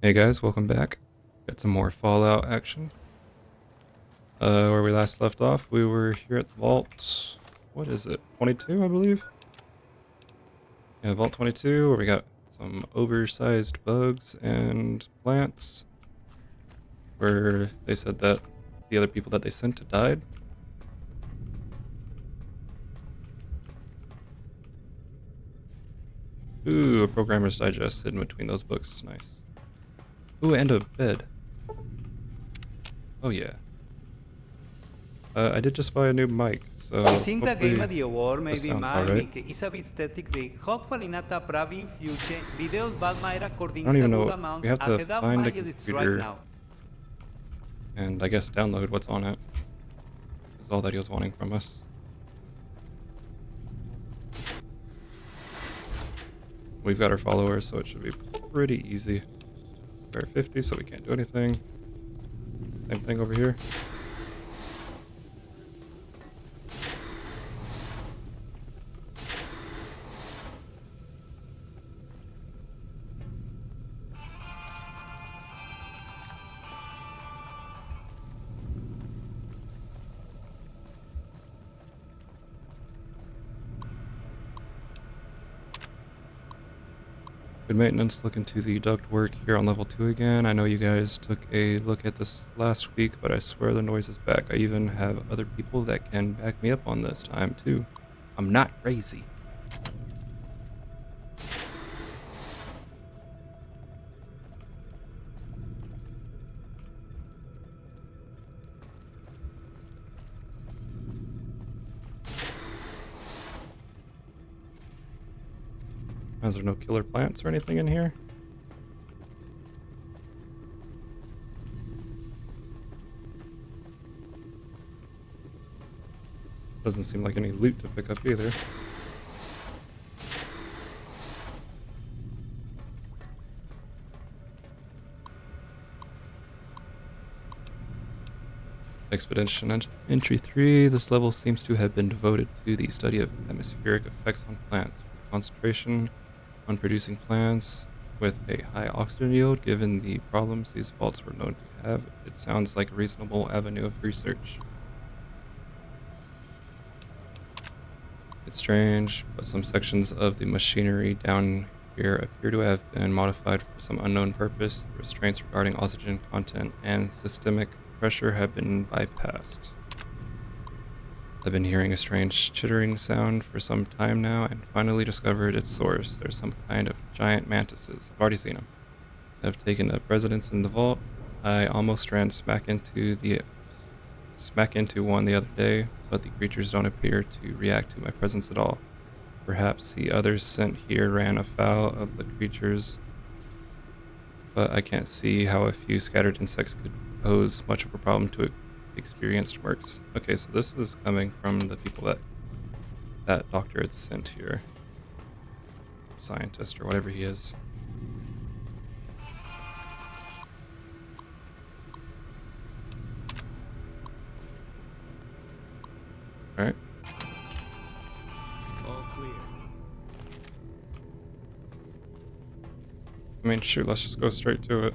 Hey guys, welcome back. Got some more Fallout action. Where we last left off, we were here at the vault. What is it? 22, I believe? Yeah, vault 22, where we got some oversized bugs and plants. Where they said that the other people that they sent had died. Ooh, a programmer's digest hidden between those books. Nice. Ooh, and a bed. Oh yeah. I did just buy a new mic, so I think the game hopefully of the award may this be sounds alright. mic is a bit static. Hopefully not a pravin future. Videos bad my I recording don't a even good know. We amount have to ahead of find my a edits right computer now. and I guess download what's on it. Is all that he was wanting from us. We've got our followers, so it should be pretty easy. We're 50, so we can't do anything. Same thing over here. Good maintenance. Look into the duct work here on level 2 again. I know you guys took a look at this last week, but I swear the noise is back. I even have other people that can back me up on this time, too. I'm not crazy. Is there no killer plants or anything in here? Doesn't seem like any loot to pick up either. Expedition Entry 3. This level seems to have been devoted to the study of atmospheric effects on plants. Concentration on producing plants with a high oxygen yield. Given the problems these vaults were known to have, it sounds like a reasonable avenue of research. It's strange, but some sections of the machinery down here appear to have been modified for some unknown purpose. The restraints regarding oxygen content and systemic pressure have been bypassed. I've been hearing a strange chittering sound for some time now and finally discovered its source. There's some kind of giant mantises. I've already seen them. They've taken up residence in the vault. I almost ran smack into one the other day, but the creatures don't appear to react to my presence at all. Perhaps the others sent here ran afoul of the creatures, but I can't see how a few scattered insects could pose much of a problem to experienced mercs. Okay, so this is coming from the people that doctor had sent here. Scientist or whatever he is. Alright. All clear. I mean, shoot, let's just go straight to it.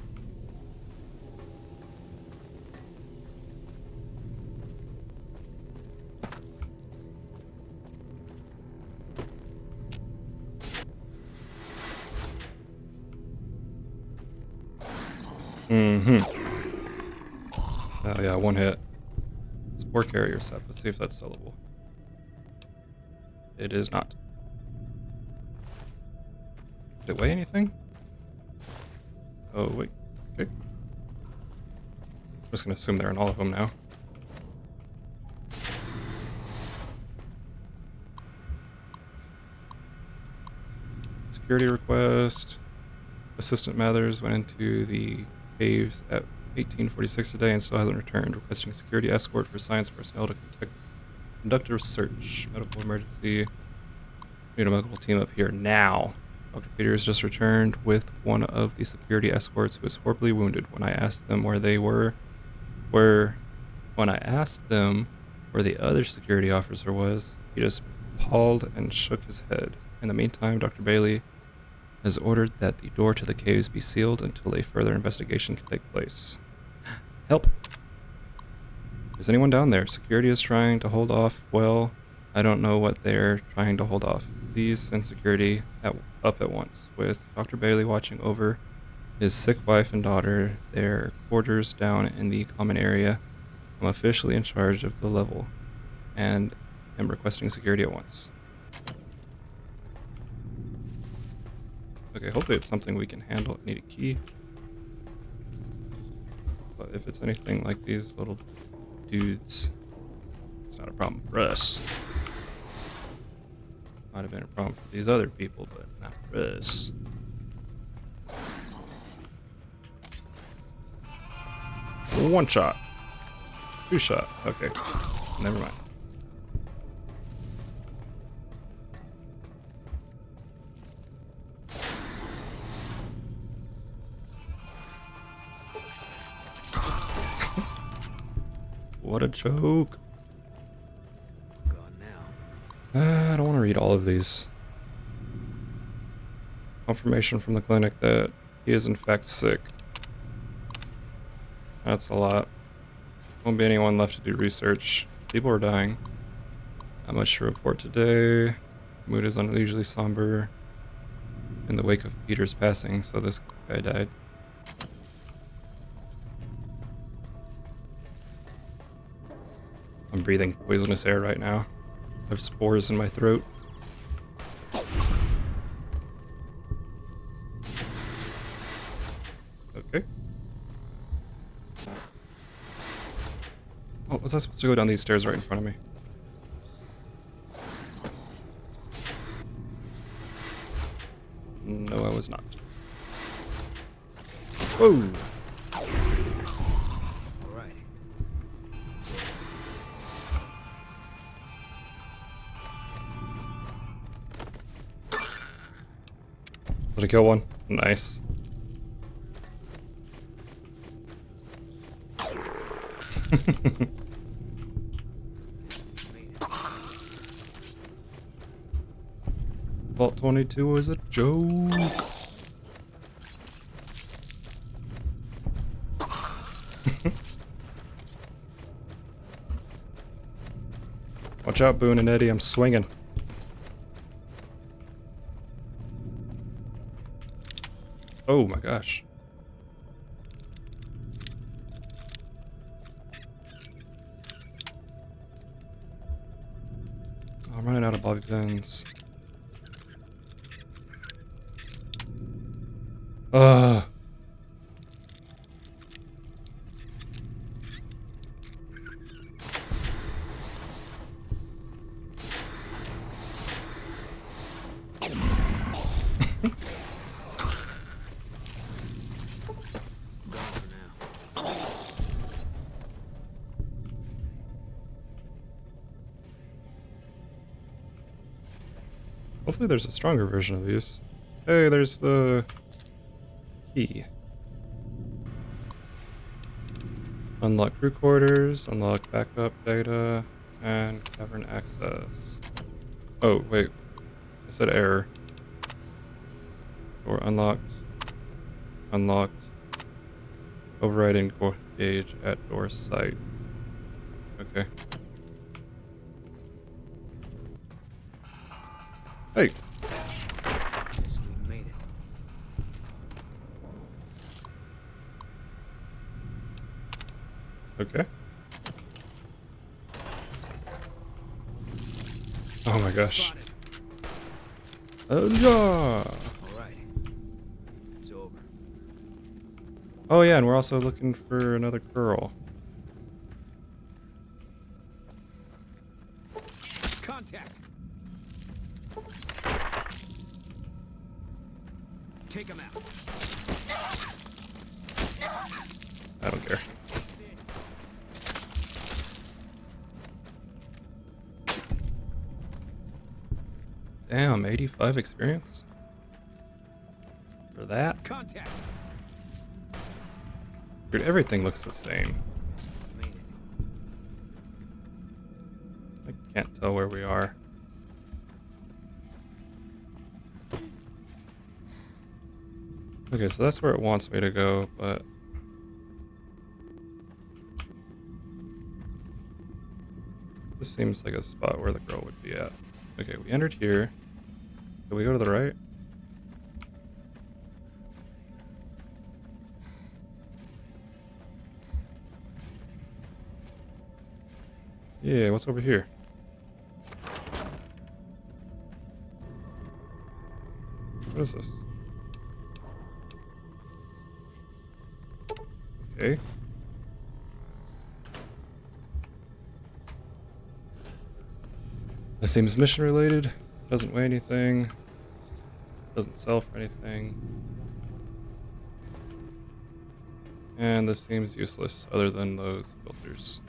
Oh yeah, one hit. Spore carrier set. Let's see if that's sellable. It is not. Did it weigh anything? Oh wait. Okay. I'm just gonna assume they're in all of them now. Security request. Assistant Mathers went into the caves at 1846 today and still hasn't returned, requesting a security escort for science personnel to conduct a research. Medical emergency. Need a medical team up here now. Dr. Peters just returned with one of the security escorts who is horribly wounded. When I asked them where the other security officer was, he just paused and shook his head. In the meantime, Dr. Bailey has ordered that the door to the caves be sealed until a further investigation can take place. Help! Is anyone down there? Security is trying to hold off. Well, I don't know what they're trying to hold off. Please send security up at once, with Dr. Bailey watching over his sick wife and daughter, their quarters down in the common area. I'm officially in charge of the level, and am requesting security at once. Okay, hopefully it's something we can handle. I need a key. But if it's anything like these little dudes, it's not a problem for us. Might have been a problem for these other people, but not for us. One shot. Two shot. Okay. Never mind. What a joke. Gone now. I don't want to read all of these. Confirmation from the clinic that he is in fact sick. That's a lot. Won't be anyone left to do research. People are dying. Not much to report today. Mood is unusually somber in the wake of Peter's passing, so this guy died. I'm breathing poisonous air right now. I have spores in my throat. Okay. Oh, was I supposed to go down these stairs right in front of me? No, I was not. Whoa! All right. Did I kill one? Nice. Vault 22 is a joke. Watch out, Boone and Eddie, I'm swinging. Oh my gosh. I'm running out of bobby pins. Gone for now. Hopefully there's a stronger version of these. Hey, there's the key. Unlock crew quarters, unlock backup data, and cavern access. Oh, wait. I said error. Door unlocked. Unlocked. Overriding core gauge at door site. Okay. Hey! Guess we made it. Okay. Oh my gosh. Spotted. Yeah. All right. It's over. Oh yeah, and we're also looking for another girl. Contact. Take him out. I don't care. Damn, 85 experience? For that? Contact. Dude, everything looks the same. Made it. I can't tell where we are. Okay, so that's where it wants me to go, but this seems like a spot where the girl would be at. Okay, we entered here. Did we go to the right? Yeah, what's over here? What is this? Okay. This seems mission related. Doesn't weigh anything. Doesn't sell for anything. And this seems useless other than those filters.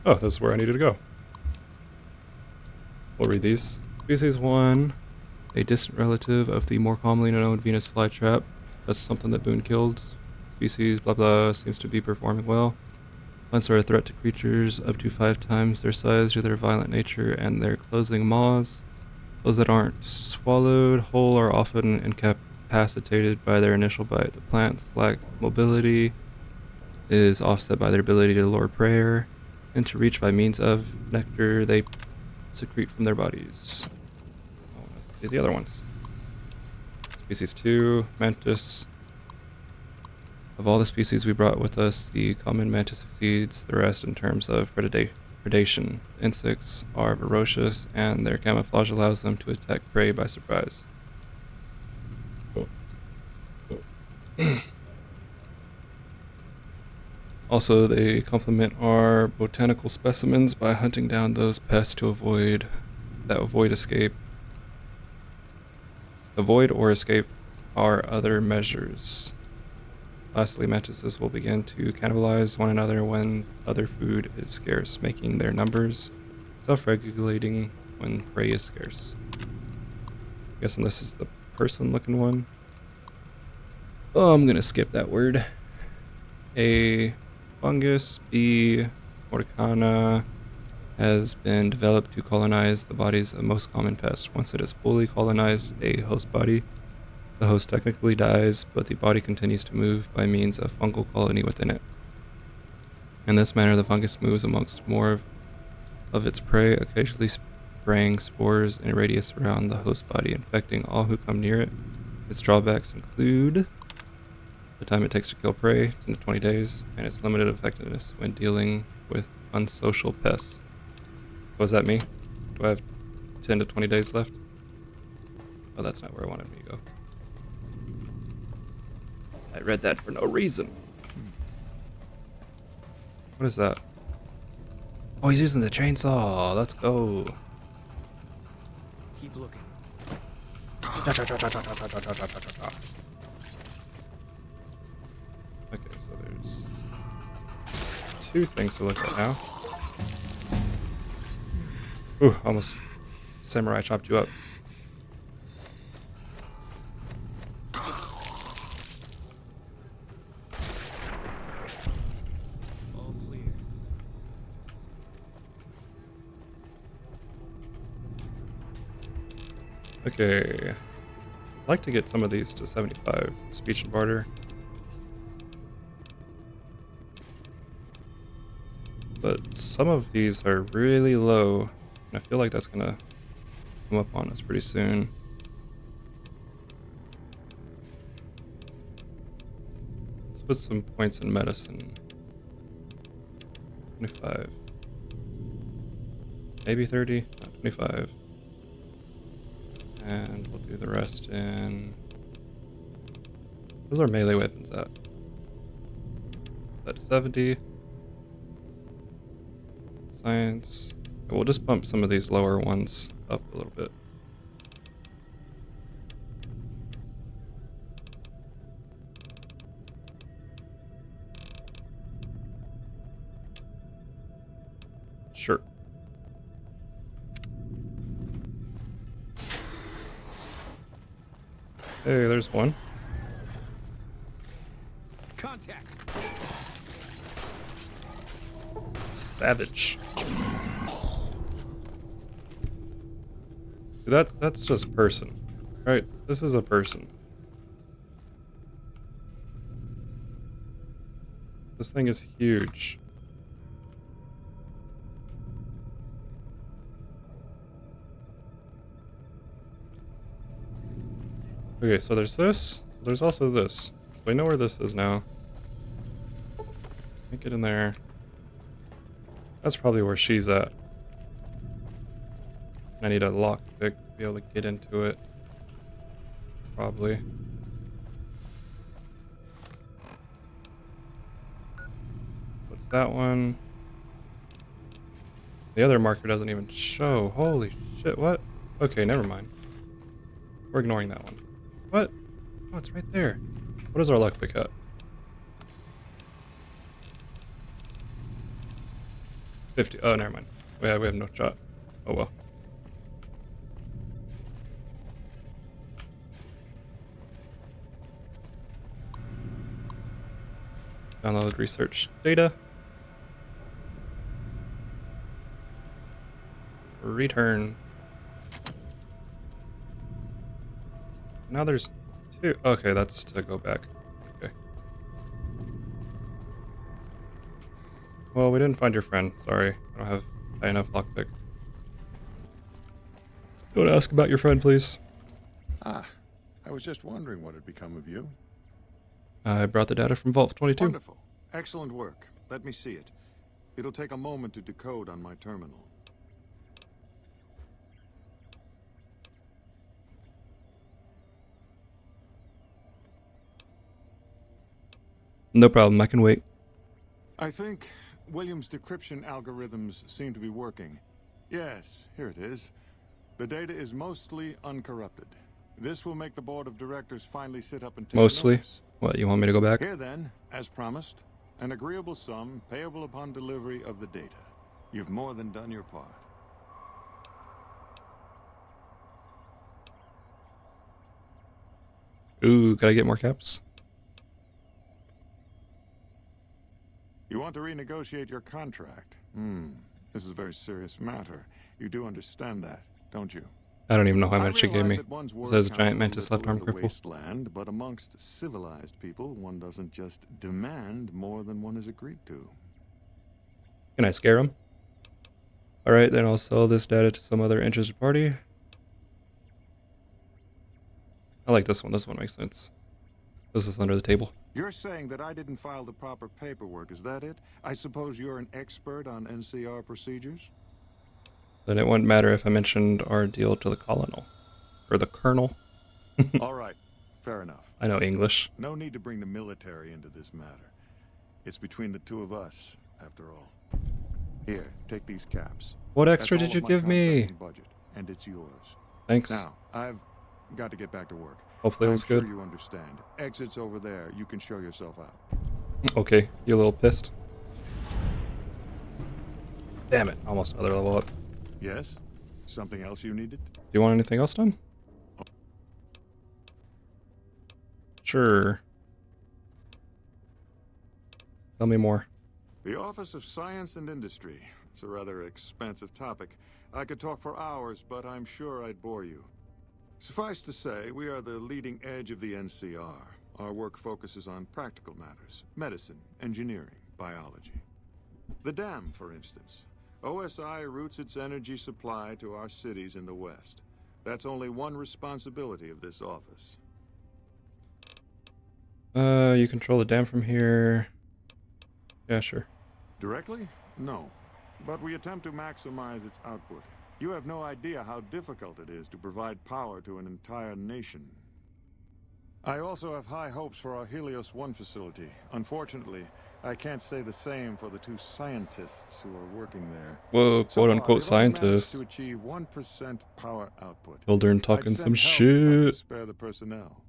Oh, this is where I needed to go. We'll read these. Species 1, a distant relative of the more commonly known Venus flytrap. That's something that Boone killed. Species blah blah seems to be performing well. Plants are a threat to creatures up to 5 times their size due to their violent nature and their closing maws. Those that aren't swallowed whole are often incapacitated by their initial bite. The plants lack mobility, is offset by their ability to lure prey and to reach by means of nectar they secrete from their bodies. I want to see the other ones. Species 2, Mantis. Of all the species we brought with us, the common mantis exceeds the rest in terms of predation. Insects are ferocious, and their camouflage allows them to attack prey by surprise. Also, they complement our botanical specimens by hunting down those pests to avoid or escape our other measures. Lastly, mantises will begin to cannibalize one another when other food is scarce, making their numbers self-regulating when prey is scarce. I'm guessing this is the person-looking one. Oh, I'm gonna skip that word. A fungus, B. Mordicana, has been developed to colonize the bodies of most common pests. Once it has fully colonized a host body, the host technically dies, but the body continues to move by means of fungal colony within it. In this manner, the fungus moves amongst more of its prey, occasionally spraying spores in a radius around the host body, infecting all who come near it. Its drawbacks include the time it takes to kill prey, 10 to 20 days, and its limited effectiveness when dealing with unsocial pests. So is that me? Do I have 10 to 20 days left? Oh, that's not where I wanted me to go. I read that for no reason. What is that? Oh, he's using the chainsaw. Let's go. Keep looking. Okay, so there's 2 things to look at now. Ooh, almost samurai chopped you up. All clear. Okay. I'd like to get some of these to 75. Speech and barter. But some of these are really low, and I feel like that's gonna come up on us pretty soon. Let's put some points in medicine. 25. Maybe 30? Not 25. And we'll do the rest in... Those are melee weapons at. That's 70. Science. We'll just bump some of these lower ones up a little bit. Sure. Hey, there's one. Contact. Savage. That's just person. Right? This is a person. This thing is huge. Okay, so there's this. There's also this. So we know where this is now. Can't get in there. That's probably where she's at. I need a lockpick to be able to get into it. Probably. What's that one? The other marker doesn't even show. Holy shit, what? Okay, never mind. We're ignoring that one. What? Oh, it's right there. What is our lockpick at? 50. Oh, never mind. We have no shot. Oh well. Download research data. Return. Now there's two. Okay, that's to go back. Okay. Well, we didn't find your friend. Sorry. I don't have high enough lockpick. Don't ask about your friend, please. Ah, I was just wondering what had become of you. I brought the data from Vault 22. Wonderful. Excellent work. Let me see it. It'll take a moment to decode on my terminal. No problem, I can wait. I think Williams' decryption algorithms seem to be working. Yes, here it is. The data is mostly uncorrupted. This will make the board of directors finally sit up and take Mostly? notice. What, you want me to go back? Here then, as promised, an agreeable sum payable upon delivery of the data. You've more than done your part. Ooh, gotta get more caps? You want to renegotiate your contract? This is a very serious matter. You do understand that, don't you? I don't even know how much it gave realize me. that one's It word says counts giant for mantis little left arm in the cripple. wasteland, but amongst civilized people, one doesn't just demand more than one has agreed to. Can I scare him? Alright, then I'll sell this data to some other interested party. I like this one. This one makes sense. This is under the table. You're saying that I didn't file the proper paperwork, is that it? I suppose you're an expert on NCR procedures? Then it wouldn't matter if I mentioned our deal to the colonel. Or the colonel. All right, fair enough. I know English. No need to bring the military into this matter. It's between the two of us, after all. Here, take these caps. What extra That's did all you of my give me? contracting budget, and it's yours. Thanks. Now, I've got to get back to work. Hopefully it was I'm sure good. you understand. Exit's over there. You can show yourself out. Okay, you a little pissed. Damn it, almost another level up. Yes? Something else you needed? Do you want anything else done? Sure. Tell me more. The Office of Science and Industry. It's a rather expansive topic. I could talk for hours, but I'm sure I'd bore you. Suffice to say, we are the leading edge of the NCR. Our work focuses on practical matters: medicine, engineering, biology. The dam, for instance. OSI routes its energy supply to our cities in the West. That's only one responsibility of this office. You control the dam from here. Yeah, sure. Directly? No. But we attempt to maximize its output. You have no idea how difficult it is to provide power to an entire nation. I also have high hopes for our Helios 1 facility. Unfortunately, I can't say the same for the two scientists who are working there. Whoa, So far, quote-unquote they've only managed scientist. to achieve 1% power output. Children I'd talking some send help if I could shit. spare the personnel.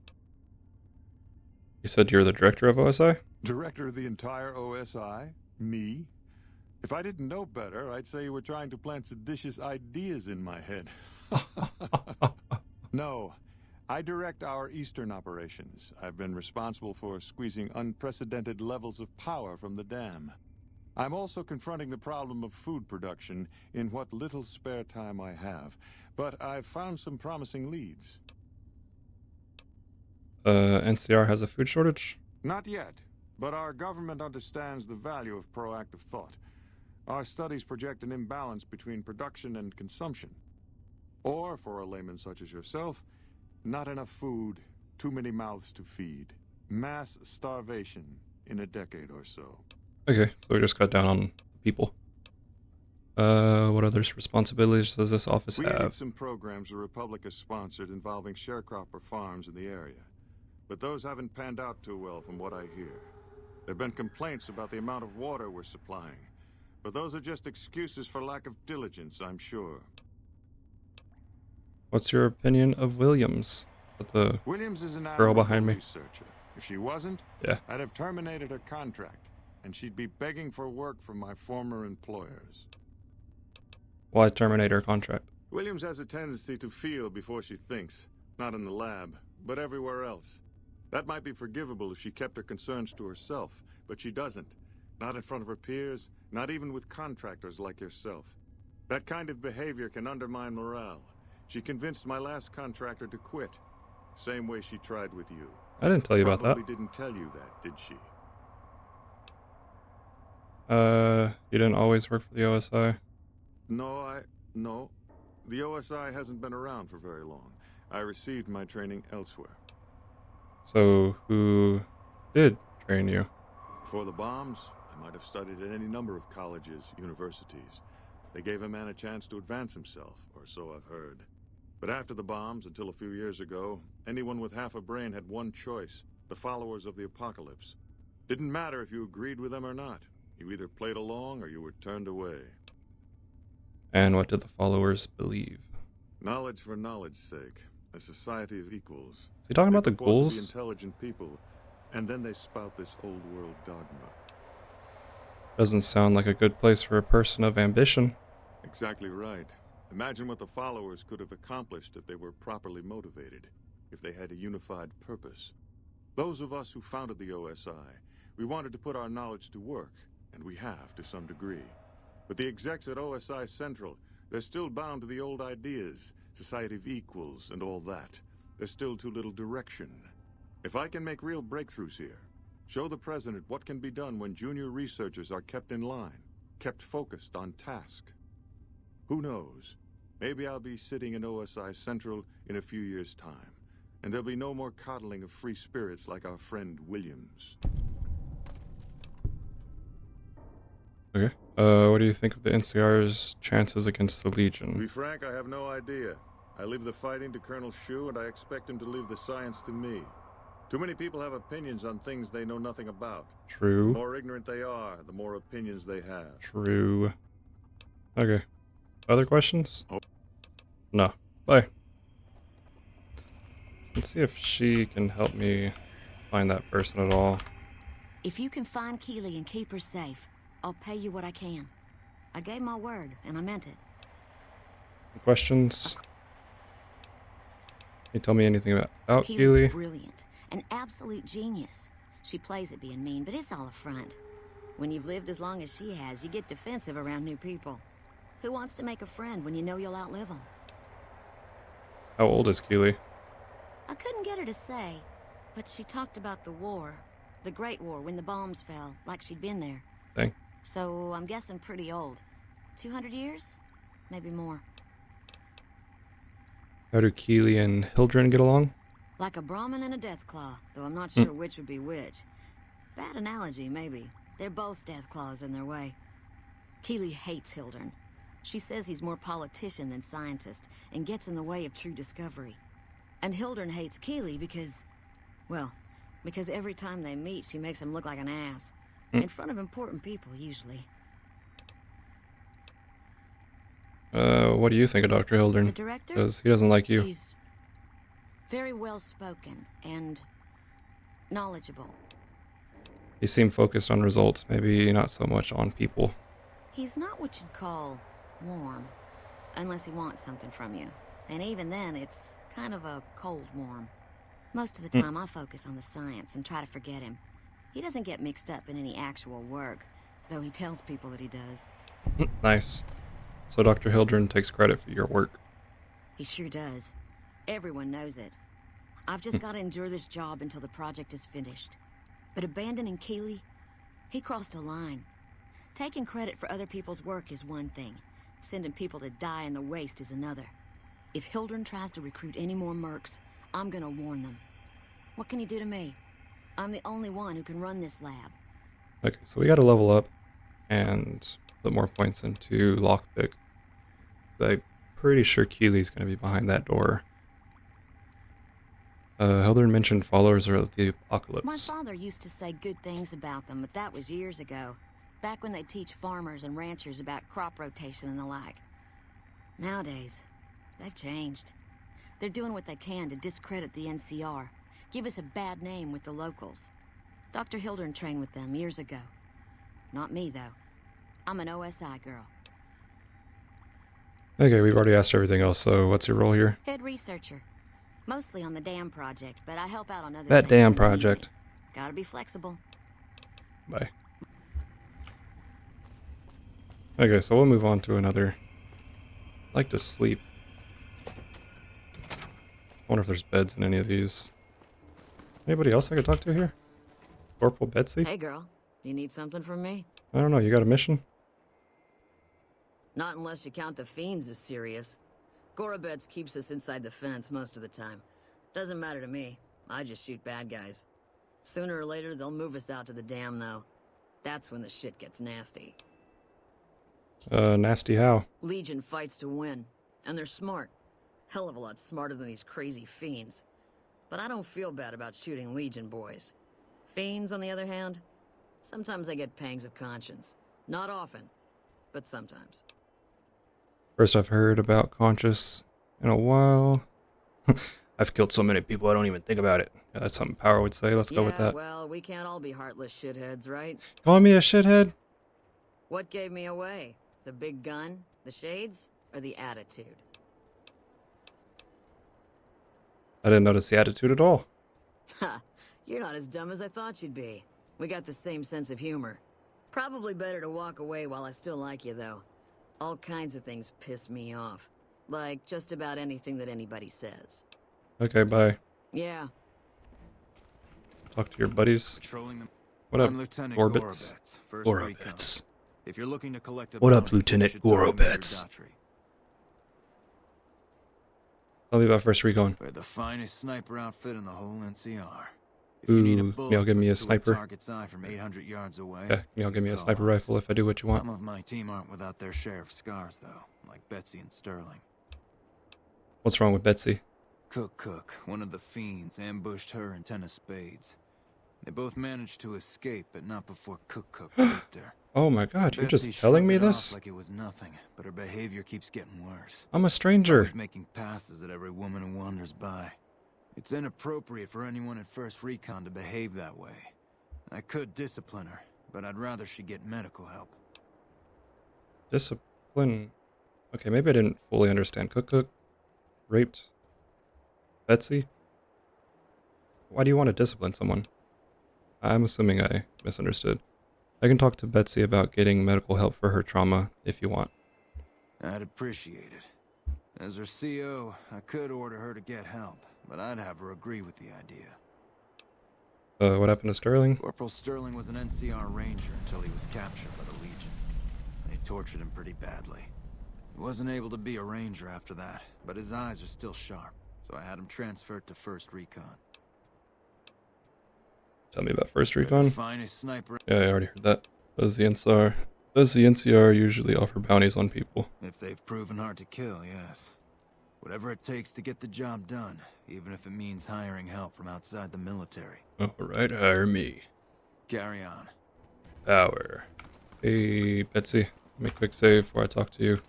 You said you're the director of OSI? Director of the entire OSI? Me? If I didn't know better, I'd say you were trying to plant seditious ideas in my head. No, I direct our eastern operations. I've been responsible for squeezing unprecedented levels of power from the dam. I'm also confronting the problem of food production in what little spare time I have, but I've found some promising leads. NCR has a food shortage? Not yet, but our government understands the value of proactive thought. Our studies project an imbalance between production and consumption. Or, for a layman such as yourself, not enough food, too many mouths to feed. Mass starvation in a decade or so. Okay, so we just cut down on people. What other responsibilities does this office We have? aid some programs the Republic has sponsored involving sharecropper farms in the area. But those haven't panned out too well from what I hear. There have been complaints about the amount of water we're supplying. But those are just excuses for lack of diligence, I'm sure. What's your opinion of Williams? The Williams is an girl admirable behind me. researcher. If she wasn't, Yeah. I'd have terminated her contract, and she'd be begging for work from my former employers. Why terminate her contract? Williams has a tendency to feel before she thinks, not in the lab, but everywhere else. That might be forgivable if she kept her concerns to herself, but she doesn't. Not in front of her peers, not even with contractors like yourself. That kind of behavior can undermine morale. She convinced my last contractor to quit. Same way she tried with you. I didn't tell you about Probably that. didn't tell you that, did she? You didn't always work for the OSI? No. The OSI hasn't been around for very long. I received my training elsewhere. So, who did train you? Before the bombs, I might have studied at any number of colleges, universities. They gave a man a chance to advance himself, or so I've heard. But after the bombs, until a few years ago, anyone with half a brain had one choice: the followers of the apocalypse. Didn't matter if you agreed with them or not. You either played along or you were turned away. And what did the followers believe? Knowledge for knowledge's sake. A society of equals. Is he talking about the They purport to be ghouls? intelligent people, and then they spout this old world dogma. Doesn't sound like a good place for a person of ambition. Exactly right. Imagine what the followers could have accomplished if they were properly motivated, if they had a unified purpose. Those of us who founded the OSI, we wanted to put our knowledge to work, and we have to some degree. But the execs at OSI Central, they're still bound to the old ideas, society of equals and all that. There's still too little direction. If I can make real breakthroughs here, show the President what can be done when junior researchers are kept in line, kept focused on task. Who knows? Maybe I'll be sitting in OSI Central in a few years' time, and there'll be no more coddling of free spirits like our friend Williams. Okay. What do you think of the NCR's chances against the To Legion? be frank, I have no idea. I leave the fighting to Colonel Shu, and I expect him to leave the science to me. Too many people have opinions on things they know nothing about. The True. more ignorant they are, the more opinions they have. True. Okay. Other questions? Oh. No. Bye. Let's see if she can help me find that person at all. If you can find Keely and keep her safe, I'll pay you what I can. I gave my word, and I meant it. Questions? Can you tell me anything about Keely's Keely? brilliant, an absolute genius. She plays at being mean, but it's all a front. When you've lived as long as she has, you get defensive around new people. Who wants to make a friend when you know you'll outlive them? How old is Keely? I couldn't get her to say, but she talked about the war. The Great War, when the bombs fell, like she'd been there. Dang. So I'm guessing pretty old. 200 years? Maybe more. How do Keely and Hildren get along? Like a Brahmin and a Deathclaw, though I'm not sure which would be which. Bad analogy, maybe. They're both Deathclaws in their way. Keely hates Hildren. She says he's more politician than scientist, and gets in the way of true discovery. And Hildren hates Keely because, well, because every time they meet, she makes him look like an ass. In front of important people, usually. What do you think of Dr. The Hildren? director? Because he doesn't like you. He's very well-spoken and knowledgeable. He seemed focused on results, maybe not so much on people. He's not what you'd call warm, unless he wants something from you. And even then, it's kind of a cold warm. Most of the time, I focus on the science and try to forget him. He doesn't get mixed up in any actual work, though he tells people that he does. Nice. So Dr. Hildren takes credit for your work. He sure does. Everyone knows it. I've just got to endure this job until the project is finished. But abandoning Keeley, he crossed a line. Taking credit for other people's work is one thing. Sending people to die in the waste is another. If Hildren tries to recruit any more mercs, I'm gonna warn them. What can he do to me? I'm the only one who can run this lab. Okay, so we gotta level up and put more points into lockpick. I'm pretty sure Keeley's gonna be behind that door. Hildren mentioned followers of the apocalypse. My father used to say good things about them, but that was years ago. Back when they teach farmers and ranchers about crop rotation and the like. Nowadays, they've changed. They're doing what they can to discredit the NCR, give us a bad name with the locals. Dr. Hildren trained with them years ago. Not me, though. I'm an OSI girl. Okay, we've already asked everything else, so what's your role here? Head researcher. Mostly on the dam project, but I help out on other That things damn when they need project. me. Gotta be flexible. Bye. Okay, so we'll move on to another. I like to sleep. I wonder if there's beds in any of these. Anybody else I could talk to here? Corporal Betsy? Hey, girl. You need something from me? I don't know, you got a mission? Not unless you count the Fiends as serious. Gorobets keeps us inside the fence most of the time. Doesn't matter to me. I just shoot bad guys. Sooner or later, they'll move us out to the dam, though. That's when the shit gets nasty. Nasty how? Legion fights to win. And they're smart. Hell of a lot smarter than these crazy Fiends. But I don't feel bad about shooting Legion boys. Fiends, on the other hand, sometimes I get pangs of conscience. Not often, but sometimes. First I've heard about Conscious in a while. I've killed so many people I don't even think about it. Yeah, that's something Power would say. Let's go with that. Well, we can't all be heartless shitheads, right? Calling me a shithead? What gave me away? The big gun, the shades, or the attitude? I didn't notice the attitude at all. Ha! You're not as dumb as I thought you'd be. We got the same sense of humor. Probably better to walk away while I still like you, though. All kinds of things piss me off. Like just about anything that anybody says. Okay, bye. Yeah. Talk to your buddies. Patrolling them. What up, I'm Lieutenant Gorbits? First Recon. If you're looking to collect a What up, bounty, Lieutenant you should throw 'em at your Gorobets? doctrine. Tell me about First Recon. We're the finest sniper outfit in the whole NCR. If you need a Ooh, bullet can y'all give me a put to sniper? target's eye from 800 yards away, Yeah, can y'all give me a call sniper us. rifle if I do what you want? Some of my team aren't without their share of scars, though, like Betsy and Sterling. What's wrong with Betsy? Cook, one of the Fiends, ambushed her and 10 of spades. They both managed to escape, but not before Cook raped her. Oh my god, you're Betsy just telling me shrugged it off this? like it was nothing, but her behavior keeps getting worse. I'm a stranger. Always making passes at every woman who wanders by. It's inappropriate for anyone at First Recon to behave that way. I could discipline her, but I'd rather she get medical help. Discipline. Okay, maybe I didn't fully understand. Cook raped Betsy? Why do you want to discipline someone? I'm assuming I misunderstood. I can talk to Betsy about getting medical help for her trauma if you want. I'd appreciate it. As her CO, I could order her to get help, but I'd have her agree with the idea. What happened to Sterling? Corporal Sterling was an NCR ranger until he was captured by the Legion. They tortured him pretty badly. He wasn't able to be a ranger after that, but his eyes are still sharp, so I had him transferred to First Recon. Tell me about First The Recon. finest sniper. Yeah, I already heard that. Does the NCR usually offer bounties on people? If they've proven hard to kill, yes. Whatever it takes to get the job done, even if it means hiring help from outside the military. Alright, hire me. Carry on. Power. Hey, Betsy. Let me quick save before I talk to you.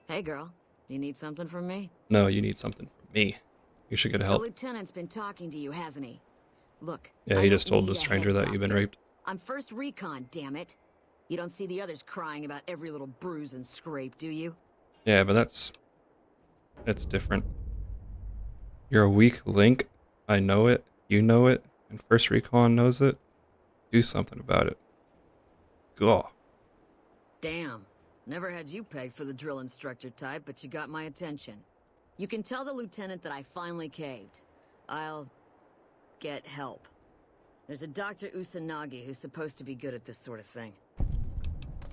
Hey, girl. You need something from me? No, you need something from me. You should get The help. lieutenant's been talking to you, hasn't he? Look. Yeah, I he don't just told need the a stranger that you've been helicopter. raped. I'm First Recon, damn it. You don't see the others crying about every little bruise and scrape, do you? Yeah, but that's different. You're a weak link. I know it. You know it. And First Recon knows it. do something about it. Gah. Damn. Never had you pegged for the drill instructor type, but you got my attention. You can tell the lieutenant that I finally caved. I'll get help. There's a Dr. Usanagi who's supposed to be good at this sort of thing.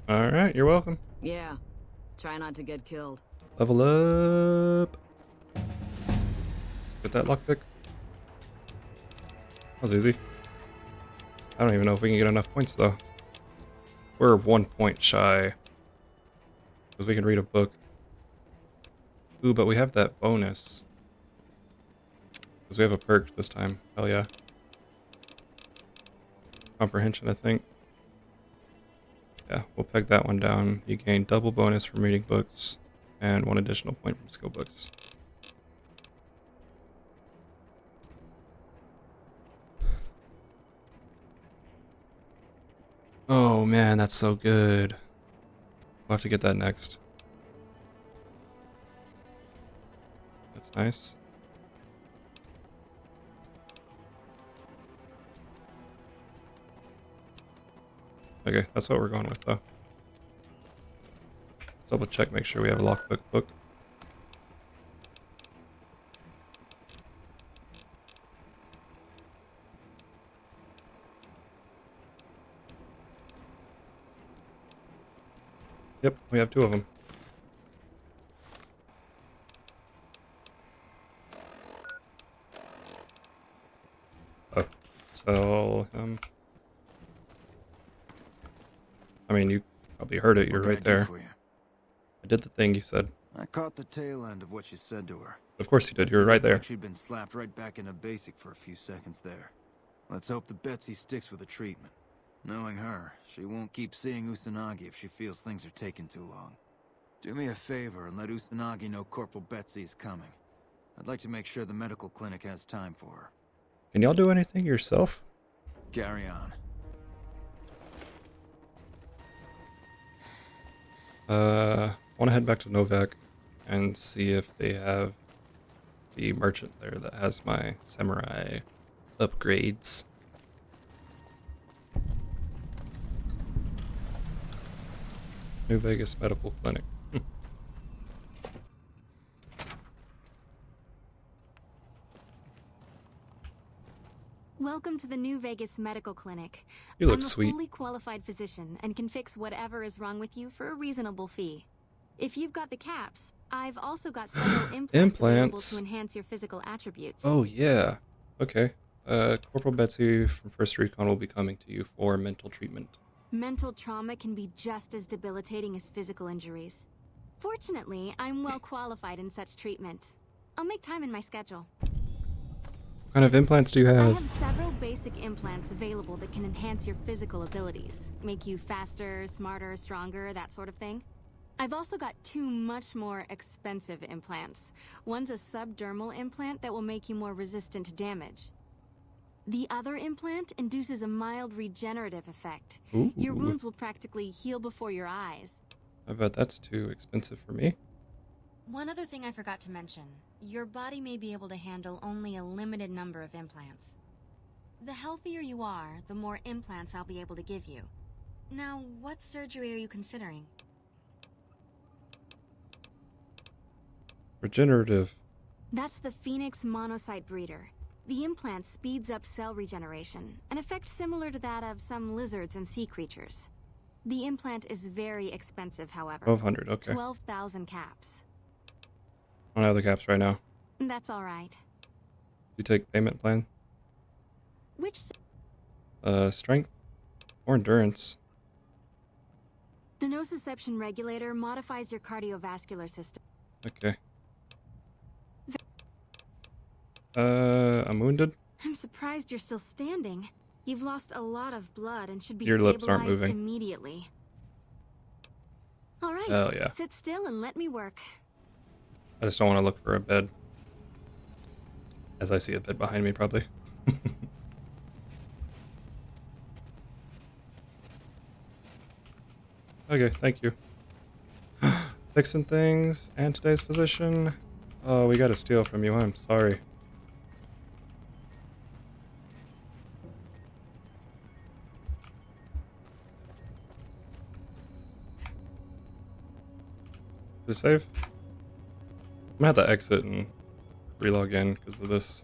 Alright, you're welcome. Yeah. Try not to get killed. Level up. Get that lockpick. That was easy. I don't even know if we can get enough points though. We're 1 point shy. Because we can read a book. Ooh, but we have that bonus. Because we have a perk this time. Hell yeah. Comprehension, I think. Yeah, we'll peg that one down. You gain double bonus from reading books and 1 additional point from skill books. Oh man, that's so good. We'll have to get that next. That's nice. Okay, that's what we're going with though. Let's double check, make sure we have a lockpick book. Yep, we have 2 of them. Oh, tell him. I mean, you probably heard it. You're right there. I did the thing you said. I caught the tail end of what you said to her. Of course you did. You were right there. She'd been slapped right back into basic for a few seconds there. Let's hope the Betsy sticks with the treatment. Knowing her, she won't keep seeing Usanagi if she feels things are taking too long. Do me a favor and let Usanagi know Corporal Betsy is coming. I'd like to make sure the medical clinic has time for her. Can y'all do anything yourself? Carry on. Want to head back to Novak and see if they have the merchant there that has my samurai upgrades. New Vegas Medical Clinic. Welcome to the New Vegas Medical Clinic. You look I'm a sweet. fully qualified physician and can fix whatever is wrong with you for a reasonable fee. If you've got the caps, I've also got several implants available to enhance your physical attributes. Oh yeah. Okay. Corporal Betsy from First Recon will be coming to you for mental treatment. Mental trauma can be just as debilitating as physical injuries. Fortunately, I'm well qualified in such treatment. I'll make time in my schedule. What kind of implants do you I have? have several basic implants available that can enhance your physical abilities, make you faster, smarter, stronger, that sort of thing. I've also got 2 much more expensive implants. One's a subdermal implant that will make you more resistant to damage. The other implant induces a mild regenerative effect. Ooh. Your wounds will practically heal before your eyes. I bet that's too expensive for me. One other thing I forgot to mention. Your body may be able to handle only a limited number of implants. The healthier you are, the more implants I'll be able to give you. Now, what surgery are you considering? Regenerative. That's the Phoenix monocyte breeder. The implant speeds up cell regeneration, an effect similar to that of some lizards and sea creatures. The implant is very expensive, however. 1200, okay. 12,000 caps. I don't have the caps right now. That's all right. You take payment plan? Which Strength or endurance? The nociception regulator modifies your cardiovascular system. Okay. I'm wounded. I'm surprised you're still standing. You've lost a lot of blood and should be Your lips aren't stabilized moving. immediately. All right, Hell yeah. sit still and let me work. I just don't want to look for a bed. As I see a bed behind me, probably. Okay, thank you. Fixing things, and today's physician. Oh, we gotta steal from you, I'm sorry. Did it save? I'm gonna have to exit and relog in because of this.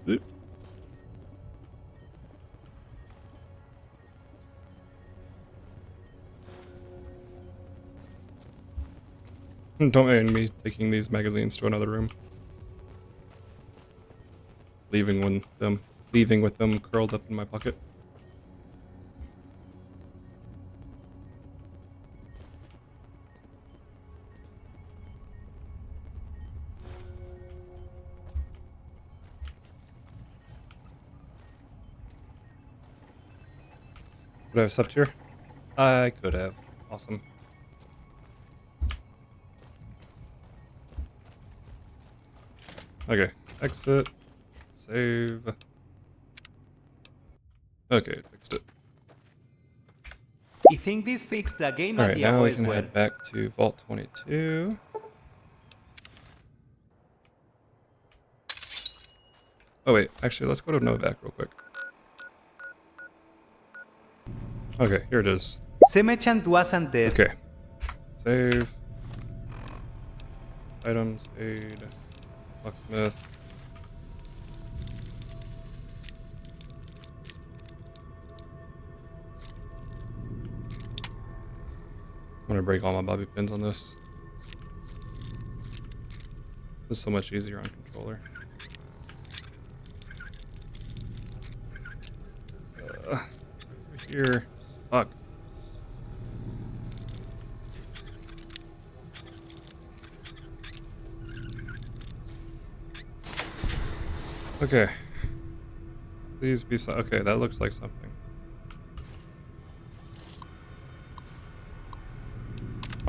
Oop. Don't mind me taking these magazines to another room. Leaving with them curled up in my pocket. Could I have slept here? I could have. Awesome. Okay, exit, save. Okay, it fixed it. I think this fixed the game All at right, the now we as can well. head back to Vault 22. Oh wait, actually, let's go to Novak real quick. Okay, here it is. Semechant wasn't dead. Okay, save. Items, aid, locksmith. I'm gonna break all my bobby pins on this. This is so much easier on controller. Over here. Fuck. Okay. Please be so. Okay, that looks like something.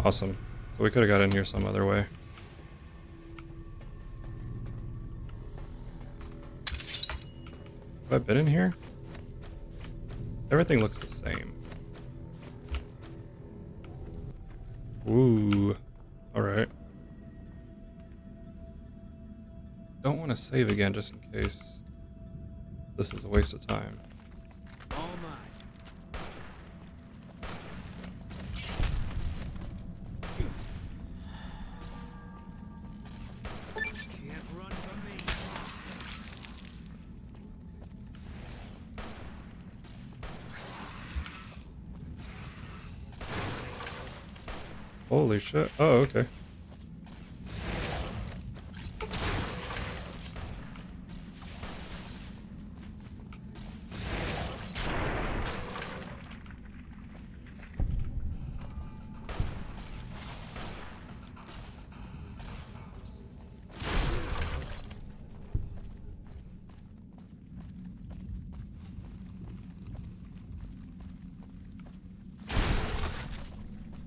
Awesome. So we could have got in here some other way. Have I been in here? Everything looks the same. Ooh. Alright. Don't want to save again just in case this is a waste of time. All mine. Can't run from me. Holy shit. Oh, okay.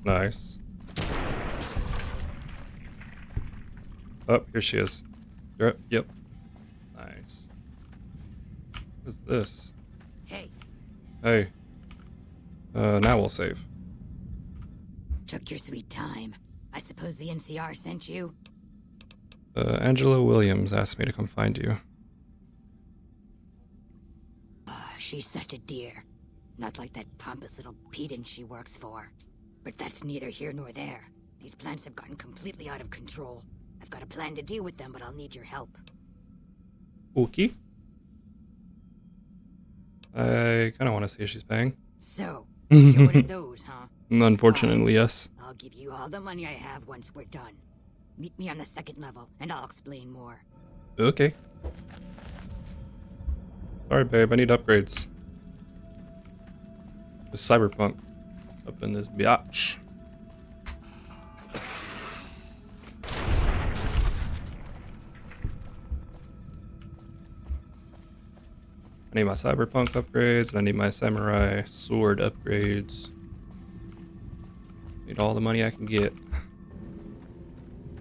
Nice. Oh, here she is. Yep. Nice. What is this? Hey, Hey. Now we'll save. took your sweet time. I suppose the NCR sent you? Angela Williams asked me to come find you. She's such a dear. Not like that pompous little pedant she works for. But that's neither here nor there. These plants have gotten completely out of control. I've got a plan to deal with them, but I'll need your help. Okay. I kind of want to see if she's paying. So, you're one of those, huh? Unfortunately, yes. I'll give you all the money I have once we're done. Meet me on the second level, and I'll explain more. Okay. Sorry, babe. I need upgrades. It's Cyberpunk up in this biatch. I need my Cyberpunk upgrades, and I need my Samurai sword upgrades. Need all the money I can get.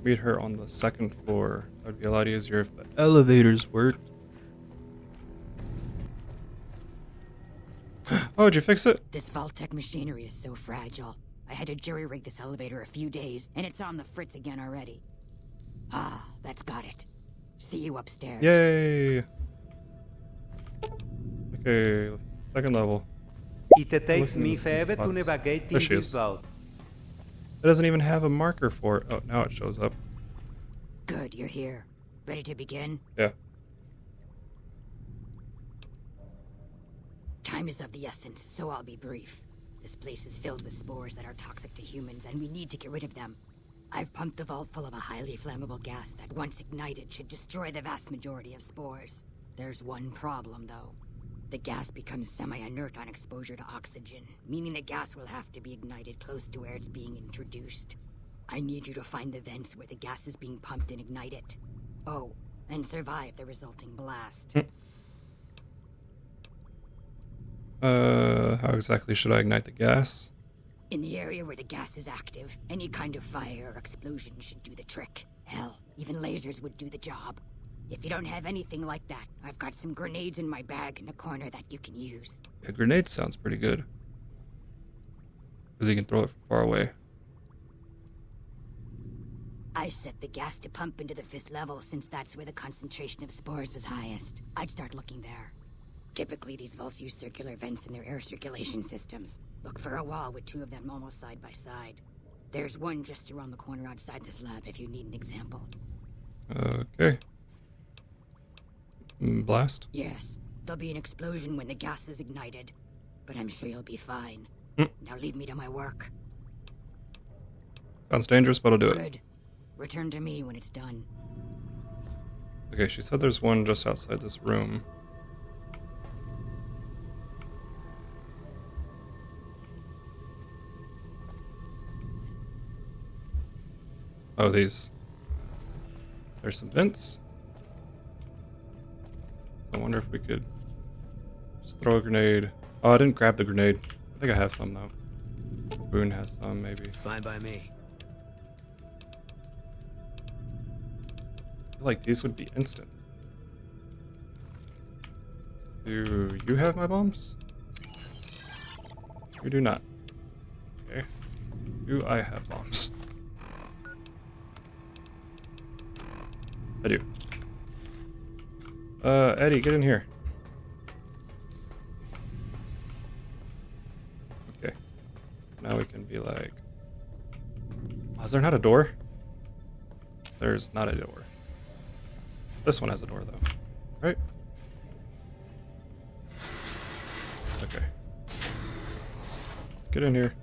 Meet her on the second floor. That would be a lot easier if the elevators worked. Oh, did you fix it? This Vault-Tec machinery is so fragile. I had to jury-rig this elevator a few days, and it's on the fritz again already. Ah, that's got it. See you upstairs. Yay! Okay, second level. It takes looking me at the forever to spots. navigate There in she this is. vault. It doesn't even have a marker for it. Oh, now it shows up. Good, you're here. Ready to begin? Yeah. Time is of the essence, so I'll be brief. This place is filled with spores that are toxic to humans, and we need to get rid of them. I've pumped the vault full of a highly flammable gas that, once ignited, should destroy the vast majority of spores. There's one problem, though. The gas becomes semi-inert on exposure to oxygen, meaning the gas will have to be ignited close to where it's being introduced. I need you to find the vents where the gas is being pumped and ignite it. Oh, and survive the resulting blast. How exactly should I ignite the gas? In the area where the gas is active, any kind of fire or explosion should do the trick. Hell, even lasers would do the job. If you don't have anything like that, I've got some grenades in my bag in the corner that you can use. A grenade sounds pretty good. Because you can throw it from far away. I set the gas to pump into the 5th level since that's where the concentration of spores was highest. I'd start looking there. Typically, these vaults use circular vents in their air circulation systems. Look for a wall with 2 of them almost side by side. There's one just around the corner outside this lab if you need an example. Okay. Blast? Yes, there'll be an explosion when the gas is ignited, but I'm sure you'll be fine. Now leave me to my work. Sounds dangerous, but I'll do it. Good. Return to me when it's done. Okay, she said there's one just outside this room. Oh, these. There's some vents. I wonder if we could just throw a grenade. Oh, I didn't grab the grenade. I think I have some, though. Boone has some, maybe. Fine by me. I feel like these would be instant. Do you have my bombs? You do not. Okay. Do I have bombs? I do. Eddie, get in here. Okay. Now we can be like... Oh, is there not a door? There's not a door. This one has a door, though. Right? Okay. Get in here.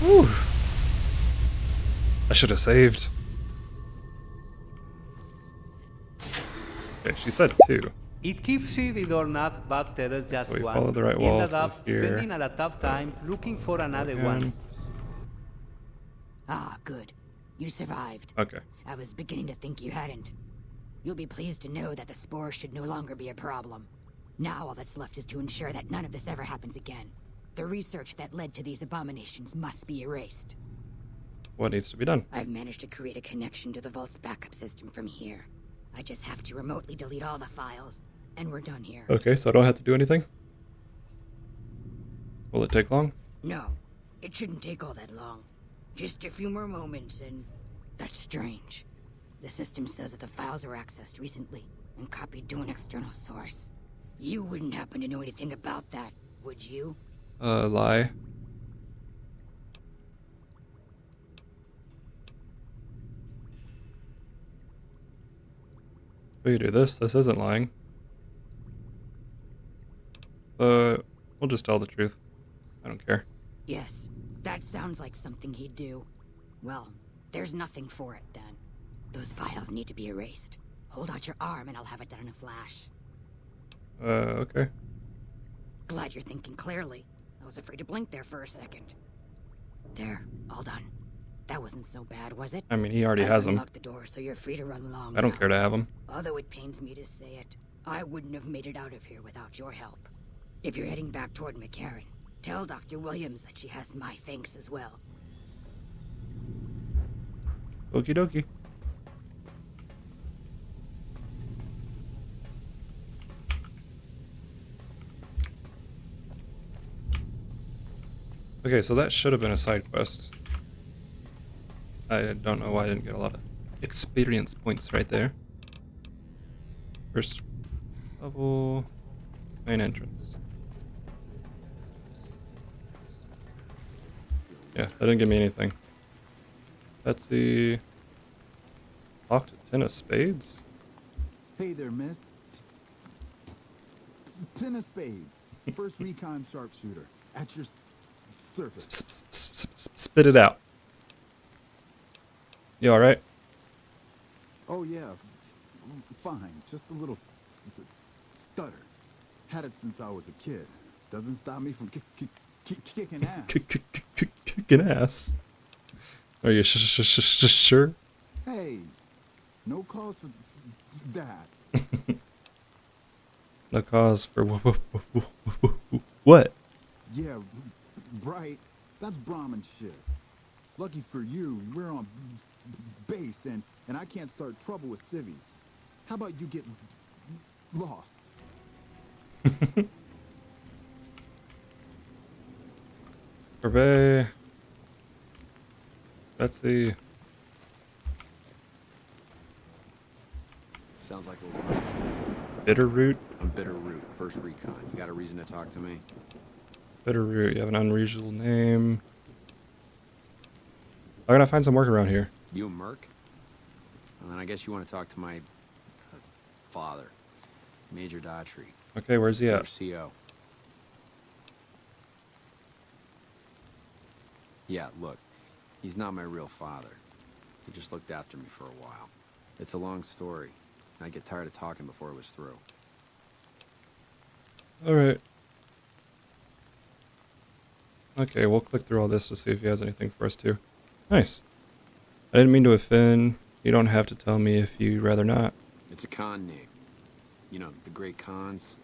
Whew. I should have saved. Okay, she said 2. It keeps you with or not, but there is just So we one. followed the right wall Ended to up here. spending a lot of time looking for another Again. one. Ah, good. You survived. Okay. I was beginning to think you hadn't. You'll be pleased to know that the spore should no longer be a problem. Now all that's left is to ensure that none of this ever happens again. The research that led to these abominations must be erased. What needs to be done? I've managed to create a connection to the Vault's backup system from here. I just have to remotely delete all the files, and we're done here. Okay, so I don't have to do anything? Will it take long? No, it shouldn't take all that long. Just a few more moments, and that's strange. The system says that the files were accessed recently and copied to an external source. You wouldn't happen to know anything about that, would you? Lie. We do this. This isn't lying. We'll just tell the truth. I don't care. Yes, that sounds like something he'd do. Well, there's nothing for it then. Those files need to be erased. Hold out your arm and I'll have it done in a flash. Okay. Glad you're thinking clearly. I was afraid to blink there for a second. There, all done. That wasn't so bad, was it? I mean, he already has them. Unlocked the door, so you're free to run along I don't now. care to have them. Although it pains me to say it, I wouldn't have made it out of here without your help. If you're heading back toward McCarran, tell Dr. Williams that she has my thanks as well. Okie dokie. Okay, so that should have been a side quest. I don't know why I didn't get a lot of experience points right there. First level, main entrance. Yeah, that didn't give me anything. That's the locked 10 of spades? Hey there, miss. Ten of spades. First recon sharpshooter. At your service. Spit it out. You alright? Oh, yeah. Fine. Just a little stutter. Had it since I was a kid. Doesn't stop me from kicking ass. Kicking ass. Are you sure? Hey, no cause for that. No cause for what? Yeah, right. That's Brahmin shit. Lucky for you, we're on base and I can't start trouble with civvies. How about you get lost? Survey. That's the Sounds like we're bitter root. I'm Bitter Root, first recon. You got a reason to talk to me? Bitter root. You have an unreasonable name. I'm gonna find some work around here. You a merc? Well, then I guess you want to talk to my father, Major Daughtry. Okay, where's he Your at? CO. Yeah, look, he's not my real father. He just looked after me for a while. It's a long story, and I get tired of talking before it was through. Alright. Okay, we'll click through all this to see if he has anything for us too. Nice. I didn't mean to offend. You don't have to tell me if you'd rather not. It's a con name. You know, the great cons.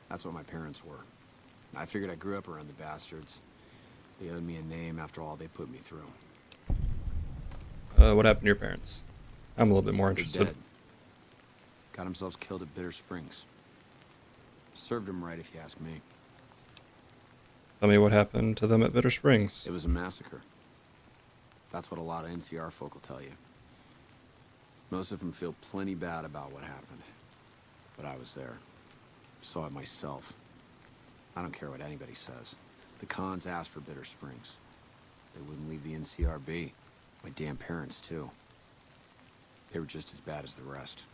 That's what my parents were. I figured I grew up around the bastards. They owed me a name after all they put me through. What happened to your parents? I'm a little bit more They're interested. dead. Got themselves killed at Bitter Springs. Served them right, if you ask me. Tell me what happened to them at Bitter Springs. It was a massacre. That's what a lot of NCR folk will tell you. Most of them feel plenty bad about what happened. But I was there. Saw it myself. I don't care what anybody says. The cons asked for Bitter Springs. They wouldn't leave the NCR be. My damn parents, too. They were just as bad as the rest.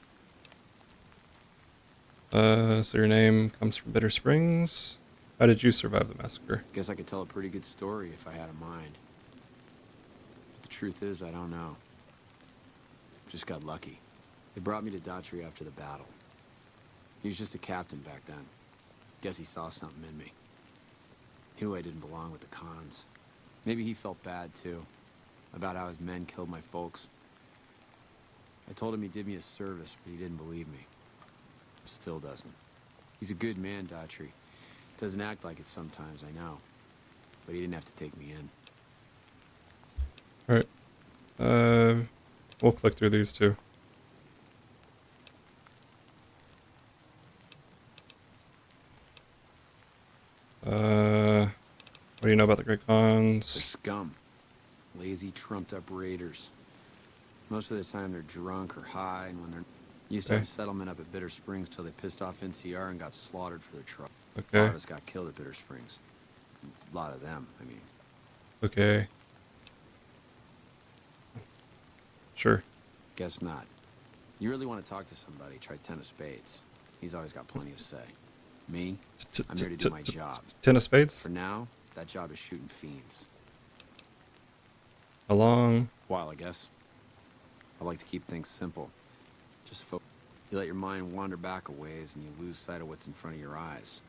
So your name comes from Bitter Springs. How did you survive the massacre? Guess I could tell a pretty good story if I had a mind. But the truth is, I don't know. Just got lucky. They brought me to Daughtry after the battle. He was just a captain back then. Guess he saw something in me. Knew I didn't belong with the cons. Maybe he felt bad, too. About how his men killed my folks. I told him he did me a service, but he didn't believe me. Still doesn't. He's a good man, Daughtry. Doesn't act like it sometimes, I know. But he didn't have to take me in. Alright. We'll click through these two. What do you know about the Great They're Khans? scum. Lazy, trumped-up raiders. Most of the time they're drunk or high, and when they're... Used to have a settlement up at Bitter Springs till they pissed off NCR and got slaughtered for their trouble. A lot Okay. of us got killed at Bitter Springs. A lot of them, I mean. Okay. Sure. Guess not. You really want to talk to somebody, try 10 of spades. He's always got plenty to say. Me? I'm here to do my job. 10 of spades? For now, that job is shooting fiends. How long? While, I guess. I like to keep things simple. Just focus. You let your mind wander back a ways and you lose sight of what's in front of your eyes.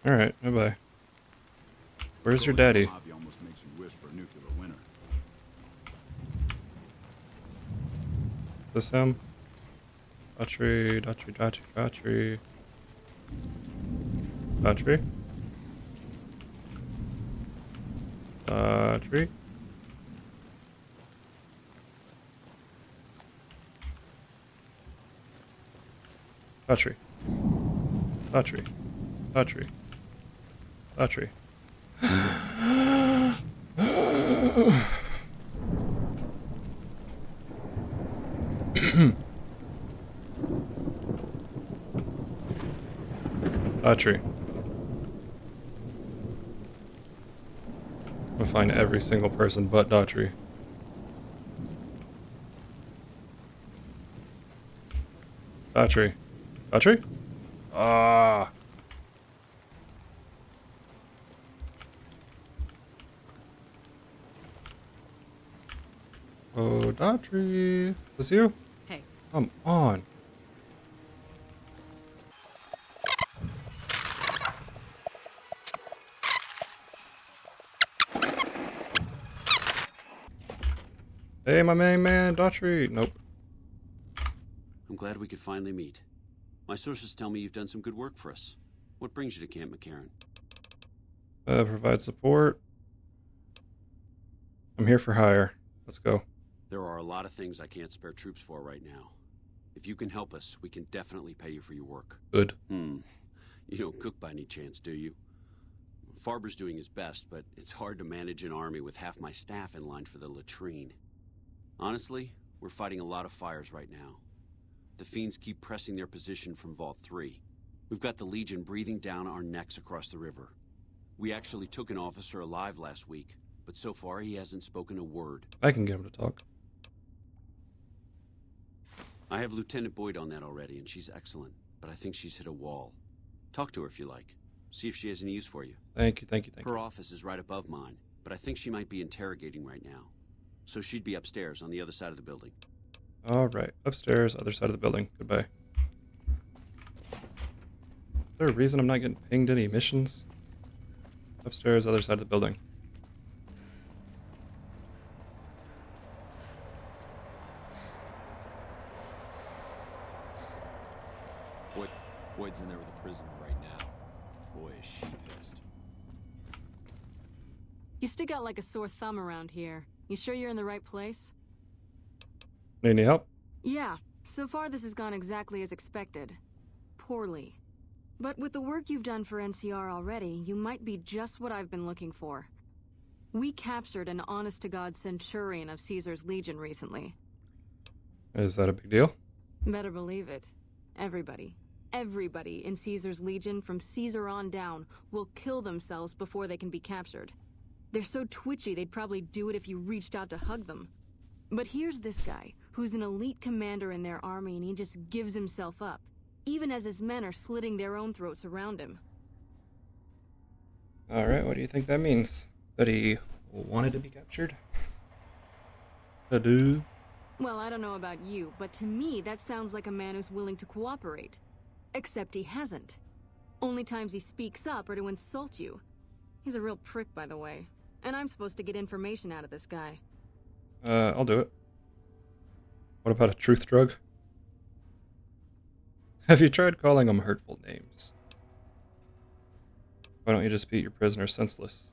Alright, bye-bye. Where's your daddy? Hobby almost makes you wish for a nuclear winter. Is this him? Daughtry. Daughtry. Daughtry. Daughtry. Daughtry. I'm gonna find every single person but Daughtry. Daughtry. Daughtry? Ah. Oh, Daughtry. Is this you? Hey. Come on. Hey, my main man, Daughtry. Nope. I'm glad we could finally meet. My sources tell me you've done some good work for us. What brings you to Camp McCarran? Provide support. I'm here for hire. Let's go. There are a lot of things I can't spare troops for right now. If you can help us, we can definitely pay you for your work. Good. You don't cook by any chance, do you? Farber's doing his best, but it's hard to manage an army with half my staff in line for the latrine. Honestly, we're fighting a lot of fires right now. The Fiends keep pressing their position from Vault 3. We've got the Legion breathing down our necks across the river. We actually took an officer alive last week, but so far he hasn't spoken a word. I can get him to talk. I have Lieutenant Boyd on that already, and she's excellent, but I think she's hit a wall. Talk to her if you like. See if she has any use for you. Thank you, thank you, thank you. Her office is right above mine, but I think she might be interrogating right now. So she'd be upstairs on the other side of the building. All right, upstairs, other side of the building. Goodbye. Is there a reason I'm not getting pinged any missions? Upstairs, other side of the building. Boyd's in there with a prisoner right now. Boy, is she pissed. You stick out like a sore thumb around here. You sure you're in the right place? Need any help? Yeah, so far this has gone exactly as expected. Poorly. But with the work you've done for NCR already, you might be just what I've been looking for. We captured an honest-to-God centurion of Caesar's Legion recently. Is that a big deal? Better believe it. Everybody in Caesar's Legion from Caesar on down will kill themselves before they can be captured. They're so twitchy they'd probably do it if you reached out to hug them. But here's this guy, who's an elite commander in their army, and he just gives himself up, even as his men are slitting their own throats around him. Alright, what do you think that means? That he wanted to be captured? Adieu. Well, I don't know about you, but to me that sounds like a man who's willing to cooperate. Except he hasn't. Only times he speaks up are to insult you. He's a real prick, by the way. And I'm supposed to get information out of this guy. I'll do it. What about a truth drug? Have you tried calling them hurtful names? Why don't you just beat your prisoner senseless?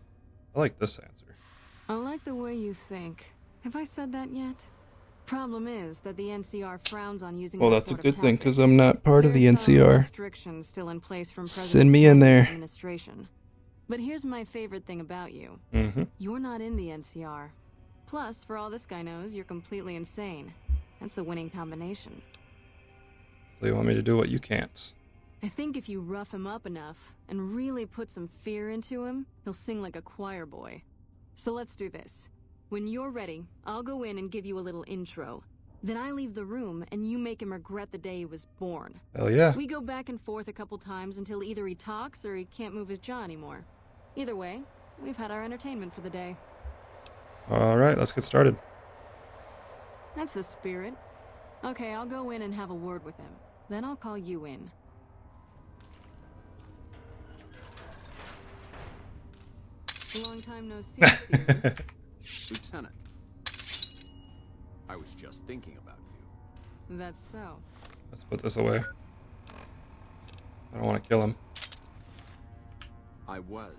I like this answer. I like the way you think. Have I said that yet? Problem is that the NCR frowns on using Well, that that's a sort of good thing, tactic. because I'm not part of the There's some NCR. restrictions still in place from Send me in President there. Trump's administration. But here's my favorite thing about you. Mm-hmm. You're not in the NCR. Plus, for all this guy knows, you're completely insane. That's a winning combination. So you want me to do what you can't? I think if you rough him up enough and really put some fear into him, he'll sing like a choir boy. So let's do this. When you're ready, I'll go in and give you a little intro. Then I leave the room and you make him regret the day he was born. Hell yeah. We go back and forth a couple times until either he talks or he can't move his jaw anymore. Either way, we've had our entertainment for the day. Alright, let's get started. That's the spirit. Okay, I'll go in and have a word with him. Then I'll call you in. Long time no see, Sears. Lieutenant, I was just thinking about you. That's so. Let's put this away. I don't want to kill him. I was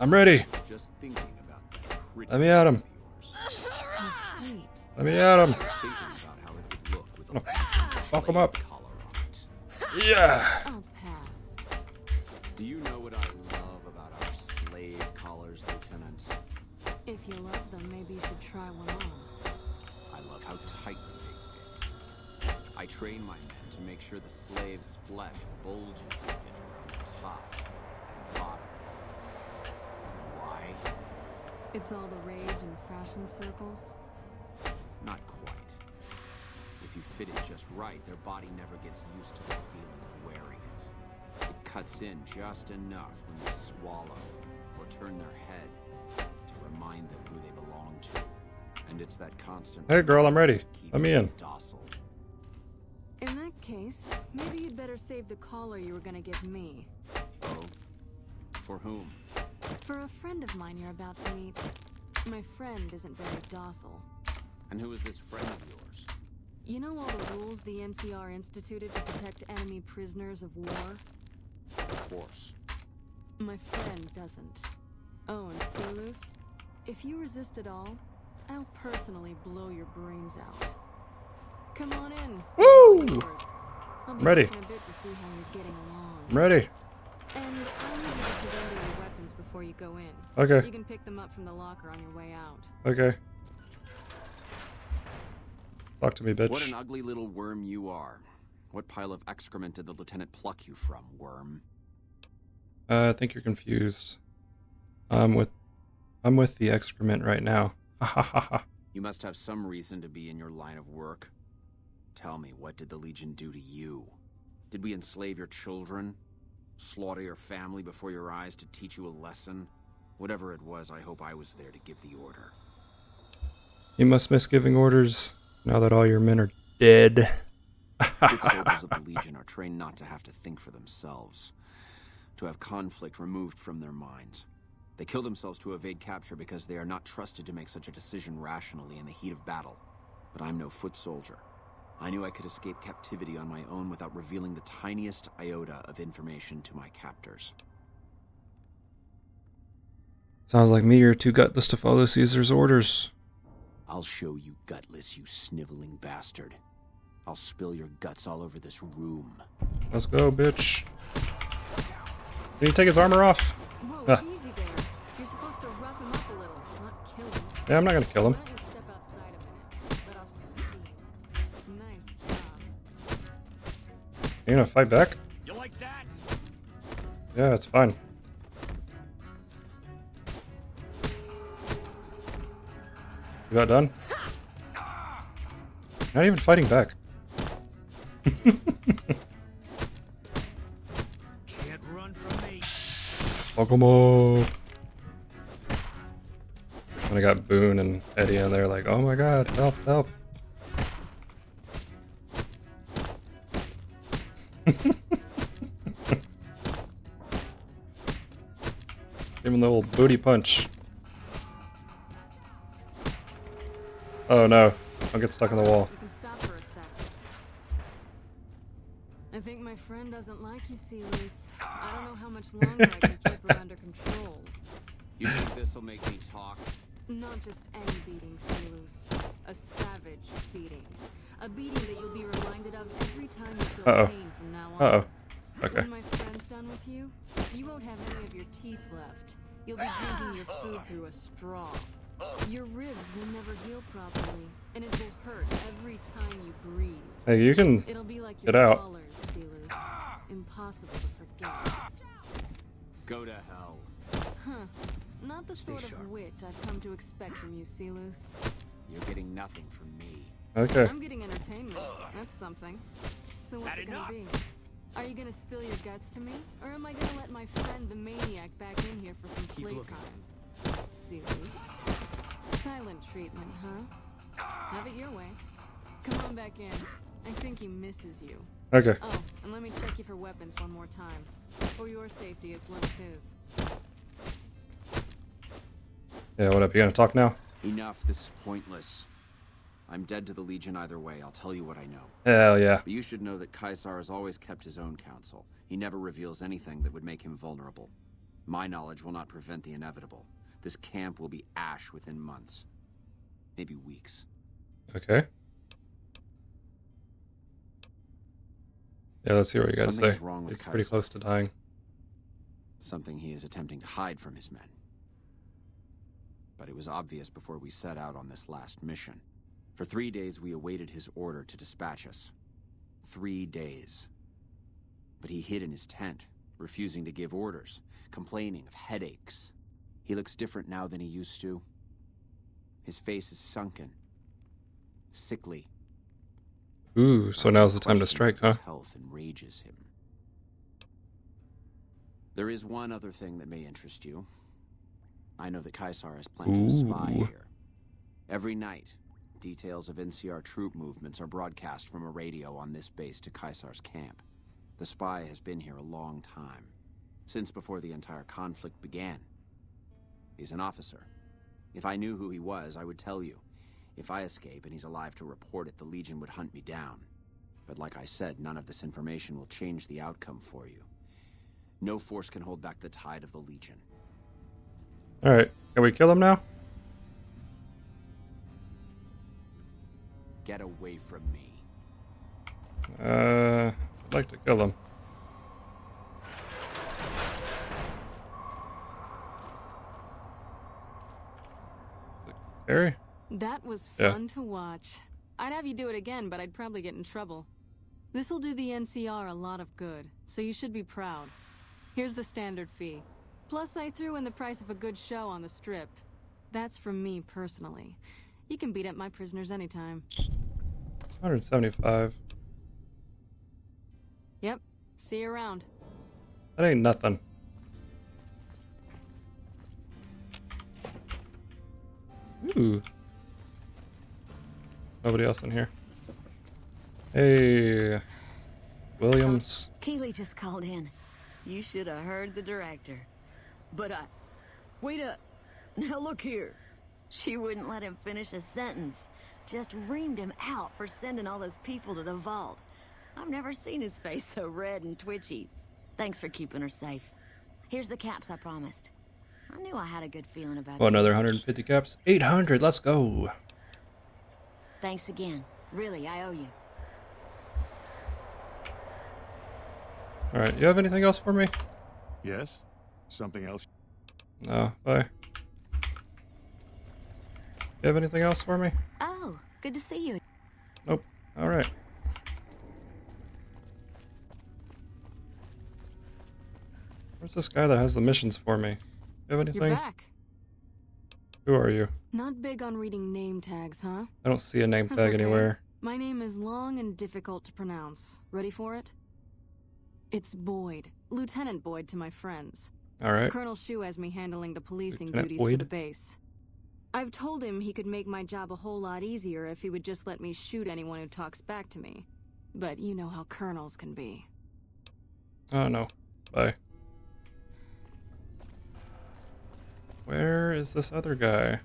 I'm ready. just thinking about that pretty Let me at him. of yours. How sweet. Let me at him. I was thinking about how it would look with a Oh, Legion fuck 'em slave up. collar on it. Yeah. I'll pass. Do you know what I love about If you love them, maybe you should try one on. I love how tightly they fit. I train my men to make sure the slave's flesh bulges a bit around the top and bottom. Why? It's all the rage in fashion circles. Not quite. If you fit it just right, their body never gets used to the feeling of wearing it. It cuts in just enough when they swallow or turn their head to remind them who they belong to. And it's that constant... Hey girl, I'm ready. that keeps Let me them in. docile. In that case, maybe you'd better save the collar you were gonna give me. Oh? For whom? For a friend of mine you're about to meet. My friend isn't very docile. And who is this friend of yours? You know all the rules the NCR instituted to protect enemy prisoners of war? Of course. My friend doesn't. Oh, and Silus, if you resist at all, I'll personally blow your brains out. Come on in. Woo! It's all yours. I'll be Ready. back in a bit to see how you're getting along. I'm ready. And I'll need you to surrender your weapons before you go in. Okay. You can pick them up from the locker on your way out. Okay. Talk to me, bitch. What an ugly little worm you are. What pile of excrement did the lieutenant pluck you from, worm? I think you're confused. I'm with the excrement right now. Ha ha ha ha. You must have some reason to be in your line of work. Tell me, what did the Legion do to you? Did we enslave your children? Slaughter your family before your eyes to teach you a lesson? Whatever it was, I hope I was there to give the order. You must miss giving orders now that all your men are dead. Good soldiers of the Legion are trained not to have to think for themselves, to have conflict removed from their minds. They kill themselves to evade capture because they are not trusted to make such a decision rationally in the heat of battle. But I'm no foot soldier. I knew I could escape captivity on my own without revealing the tiniest iota of information to my captors. Sounds like me, you're too gutless to follow Caesar's orders. I'll show you gutless, you sniveling bastard. I'll spill your guts all over this room. Let's go, bitch. Can you take his armor off? Whoa, Ah. easy there. You're supposed to rough him up a little, not kill him. Yeah, I'm not gonna kill him. Why don't you step outside a minute? Let off some steam. Nice job. You gonna fight back? You like that? Yeah, it's fine. You got done? Not even fighting back. Can't run from me. Pokémon. When I got Boone and Eddie in there, like, oh my god, help, help. Give him the old booty punch. Oh no, I'll get stuck in the wall. You can stop for a sec. I think my friend doesn't like you, Silus. I don't know how much longer I can keep her under control. You think this'll make me talk? Not just any beating, Silus. A savage beating. A beating that you'll be reminded of every time you feel Uh-oh. pain from now on. Uh-oh. Okay. When my friend's done with you, you won't have any of your teeth left. You'll be drinking your food through a straw. Your ribs will never heal properly, and it will hurt every time you breathe. Hey, you can It'll be like get your out. collars, Silus. Impossible to forget. Go to hell. Huh. Not the sort of wit I've come to expect from you, Silus. You're getting nothing from me. Okay. I'm getting entertainment. That's something. So what's it gonna be? Are you gonna spill your guts to me? Or am I gonna let my friend the maniac back in here for some playtime? Silus. Silent treatment, huh? Have it your way. Come on back in. I think he misses you. Okay. Oh, and let me check you for weapons one more time. For your safety as well as his. Yeah, what up? You gonna talk now? Enough, this is pointless. I'm dead to the Legion either way, I'll tell you what I know. Hell yeah. But you should know that Caesar has always kept his own counsel. He never reveals anything that would make him vulnerable. My knowledge will not prevent the inevitable. This camp will be ash within months. Maybe weeks. Okay. Yeah, let's see what you gotta Something say. is wrong with He's pretty Kaiser. close to dying. Something he is attempting to hide from his men. but it was obvious before we set out on this last mission. For 3 days, we awaited his order to dispatch us. 3 days. But he hid in his tent, refusing to give orders, complaining of headaches. He looks different now than he used to. His face is sunken, sickly. Ooh, so now's the time to strike, huh? His health enrages him. There is one other thing that may interest you. I know that Caesar has planted a spy here. Every night, details of NCR troop movements are broadcast from a radio on this base to Caesar's camp. The spy has been here a long time, since before the entire conflict began. He's an officer. If I knew who he was, I would tell you. If I escape and he's alive to report it, the Legion would hunt me down. But like I said, none of this information will change the outcome for you. No force can hold back the tide of the Legion. Alright, can we kill him now? Get away from me. I'd like to kill him. Is it Carrie? That was fun to watch. I'd have you do it again, but I'd probably get in trouble. This'll do the NCR a lot of good, so you should be proud. Here's the standard fee. Plus, I threw in the price of a good show on the strip. That's from me personally. You can beat up my prisoners anytime. 175. Yep. See you around. That ain't nothing. Ooh. Nobody else in here. Hey, Williams. Keely just called in. You should have heard the director. But wait up. Now look here. She wouldn't let him finish a sentence. Just reamed him out for sending all those people to the vault. I've never seen his face so red and twitchy. Thanks for keeping her safe. Here's the caps I promised. I knew I had a good feeling about you. Oh, another 150 caps. 800. Let's go. Thanks again. Really, I owe you. All right. You have anything else for me? Yes? Something else? No. Bye. You have anything else for me? Oh, good to see you. Nope. All right. Where's this guy that has the missions for me? You have anything? You're back. Who are you? Not big on reading name tags, huh? I don't see a name That's tag okay. anywhere. My name is long and difficult to pronounce. Ready for it? It's Boyd. Lieutenant Boyd to my friends. All right. Colonel Shu has me handling the policing Lieutenant duties for Boyd? the base. I've told him he could make my job a whole lot easier if he would just let me shoot anyone who talks back to me. But you know how colonels can be. Oh, no. Bye. Where is this other guy?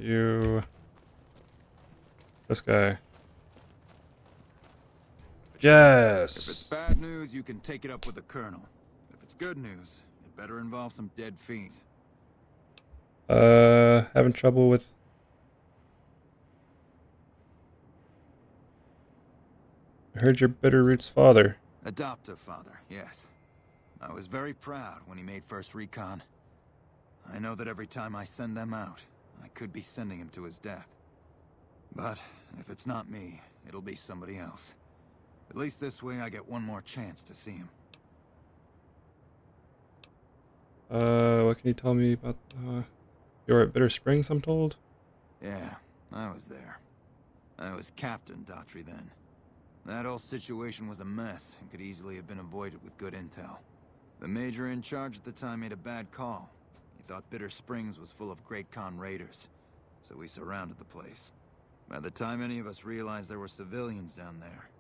You. This guy. If Yes. it's bad news, you can take it up with the Colonel. If it's good news, it better involve some dead fiends. Having trouble with. I heard your Bitterroot's father. Adoptive father, yes. I was very proud when he made first recon. I know that every time I send them out, I could be sending him to his death. But if it's not me, it'll be somebody else. At least this way I get one more chance to see him. What can you tell me about You were at Bitter Springs, I'm told? Yeah, I was there. I was Captain Daughtry then. That whole situation was a mess and could easily have been avoided with good intel. The major in charge at the time made a bad call. He thought Bitter Springs was full of Great Khan raiders, so we surrounded the place. By the time any of us realized there were civilians down there,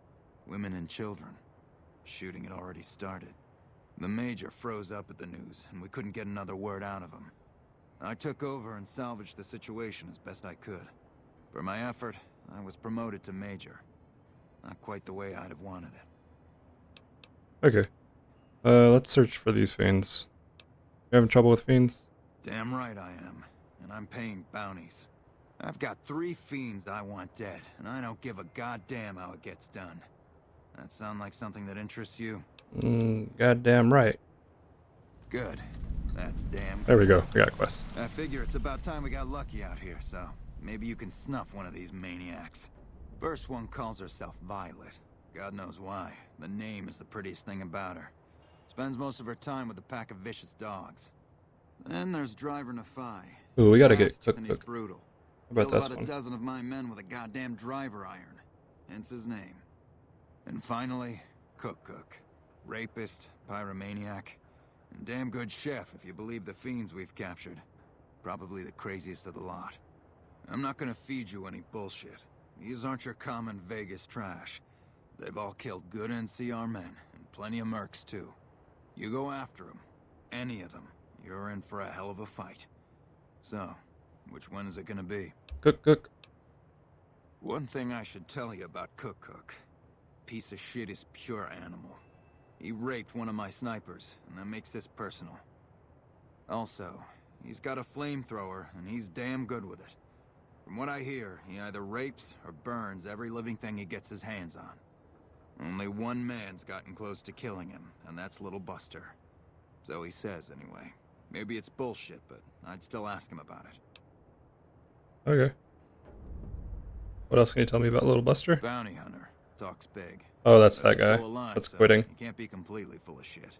women and children, shooting had already started. The major froze up at the news, and we couldn't get another word out of him. I took over and salvaged the situation as best I could. For my effort, I was promoted to major. Not quite the way I'd have wanted it. Okay. Let's search for these fiends. You having trouble with fiends? Damn right I am, and I'm paying bounties. I've got 3 fiends I want dead, and I don't give a goddamn how it gets done. That sound like something that interests you? Goddamn right. Good. That's damn good. There we go. We got a quest. I figure it's about time we got lucky out here, so maybe you can snuff one of these maniacs. First one calls herself Violet. God knows why. The name is the prettiest thing about her. Spends most of her time with a pack of vicious dogs. Then there's Driver Nafai. Ooh, we gotta He's get fast and he's Cook. brutal. How about Killed this about one? a dozen of my men with a goddamn driver iron. Hence his name. And finally, Cook. Rapist, pyromaniac, and damn good chef if you believe the fiends we've captured. Probably the craziest of the lot. I'm not gonna feed you any bullshit. These aren't your common Vegas trash. They've all killed good NCR men, and plenty of mercs too. You go after them, any of them, you're in for a hell of a fight. So, which one is it gonna be? Cook. One thing I should tell you about Cook. Piece of shit is pure animal. He raped one of my snipers, and that makes this personal. Also, he's got a flamethrower, and he's damn good with it. From what I hear, he either rapes or burns every living thing he gets his hands on. Only one man's gotten close to killing him, and that's Little Buster. So he says, anyway. Maybe it's bullshit, but I'd still ask him about it. Okay. What else can you tell me about Little Buster? Bounty hunter. Talks big. Oh, that's But that he's guy. still alive, That's so quitting. He can't be completely full of shit.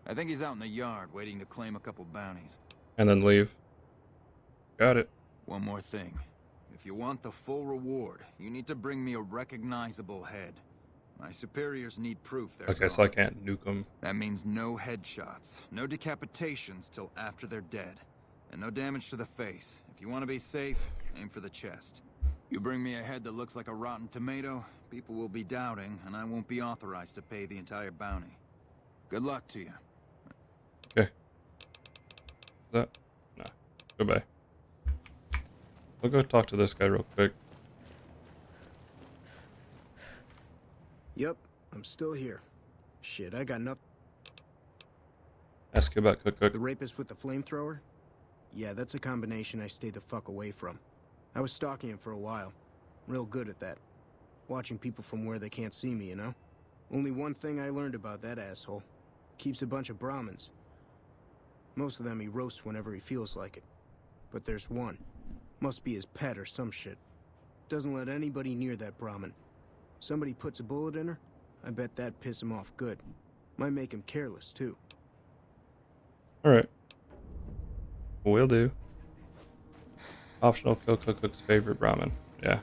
I think he's out in the yard waiting to claim a couple bounties. And then leave. Got it. One more thing. If you want the full reward, you need to bring me a recognizable head. My superiors need proof they're Okay, so gone. I can't nuke them. That means no headshots, no decapitations till after they're dead, and no damage to the face. If you want to be safe, aim for the chest. You bring me a head that looks like a rotten tomato, people will be doubting, and I won't be authorized to pay the entire bounty. Good luck to you. Okay. Is that? Nah. Goodbye. We'll go talk to this guy real quick. Yep, I'm still here. Shit, I got nothing. Ask you about Cook. The rapist with the flamethrower? Yeah, that's a combination I stay the fuck away from. I was stalking him for a while. Real good at that. Watching people from where they can't see me, you know? Only one thing I learned about that asshole. Keeps a bunch of Brahmins. Most of them he roasts whenever he feels like it. But there's one. Must be his pet or some shit. Doesn't let anybody near that Brahmin. Somebody puts a bullet in her, I bet that'd piss him off good. Might make him careless, too. Alright. Will do. Optional kill Cook's favorite Brahmin. Yeah.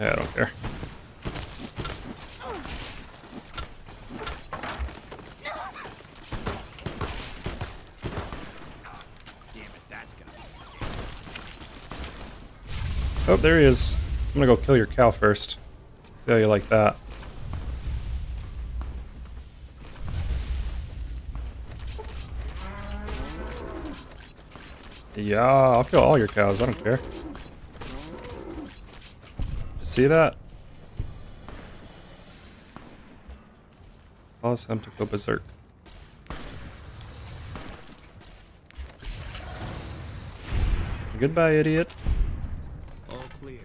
Yeah, I don't care. Oh, there he is. I'm gonna go kill your cow first. See how you like that. Yeah, I'll kill all your cows. I don't care. You see that? Cause him to go berserk. Goodbye, idiot. All clear.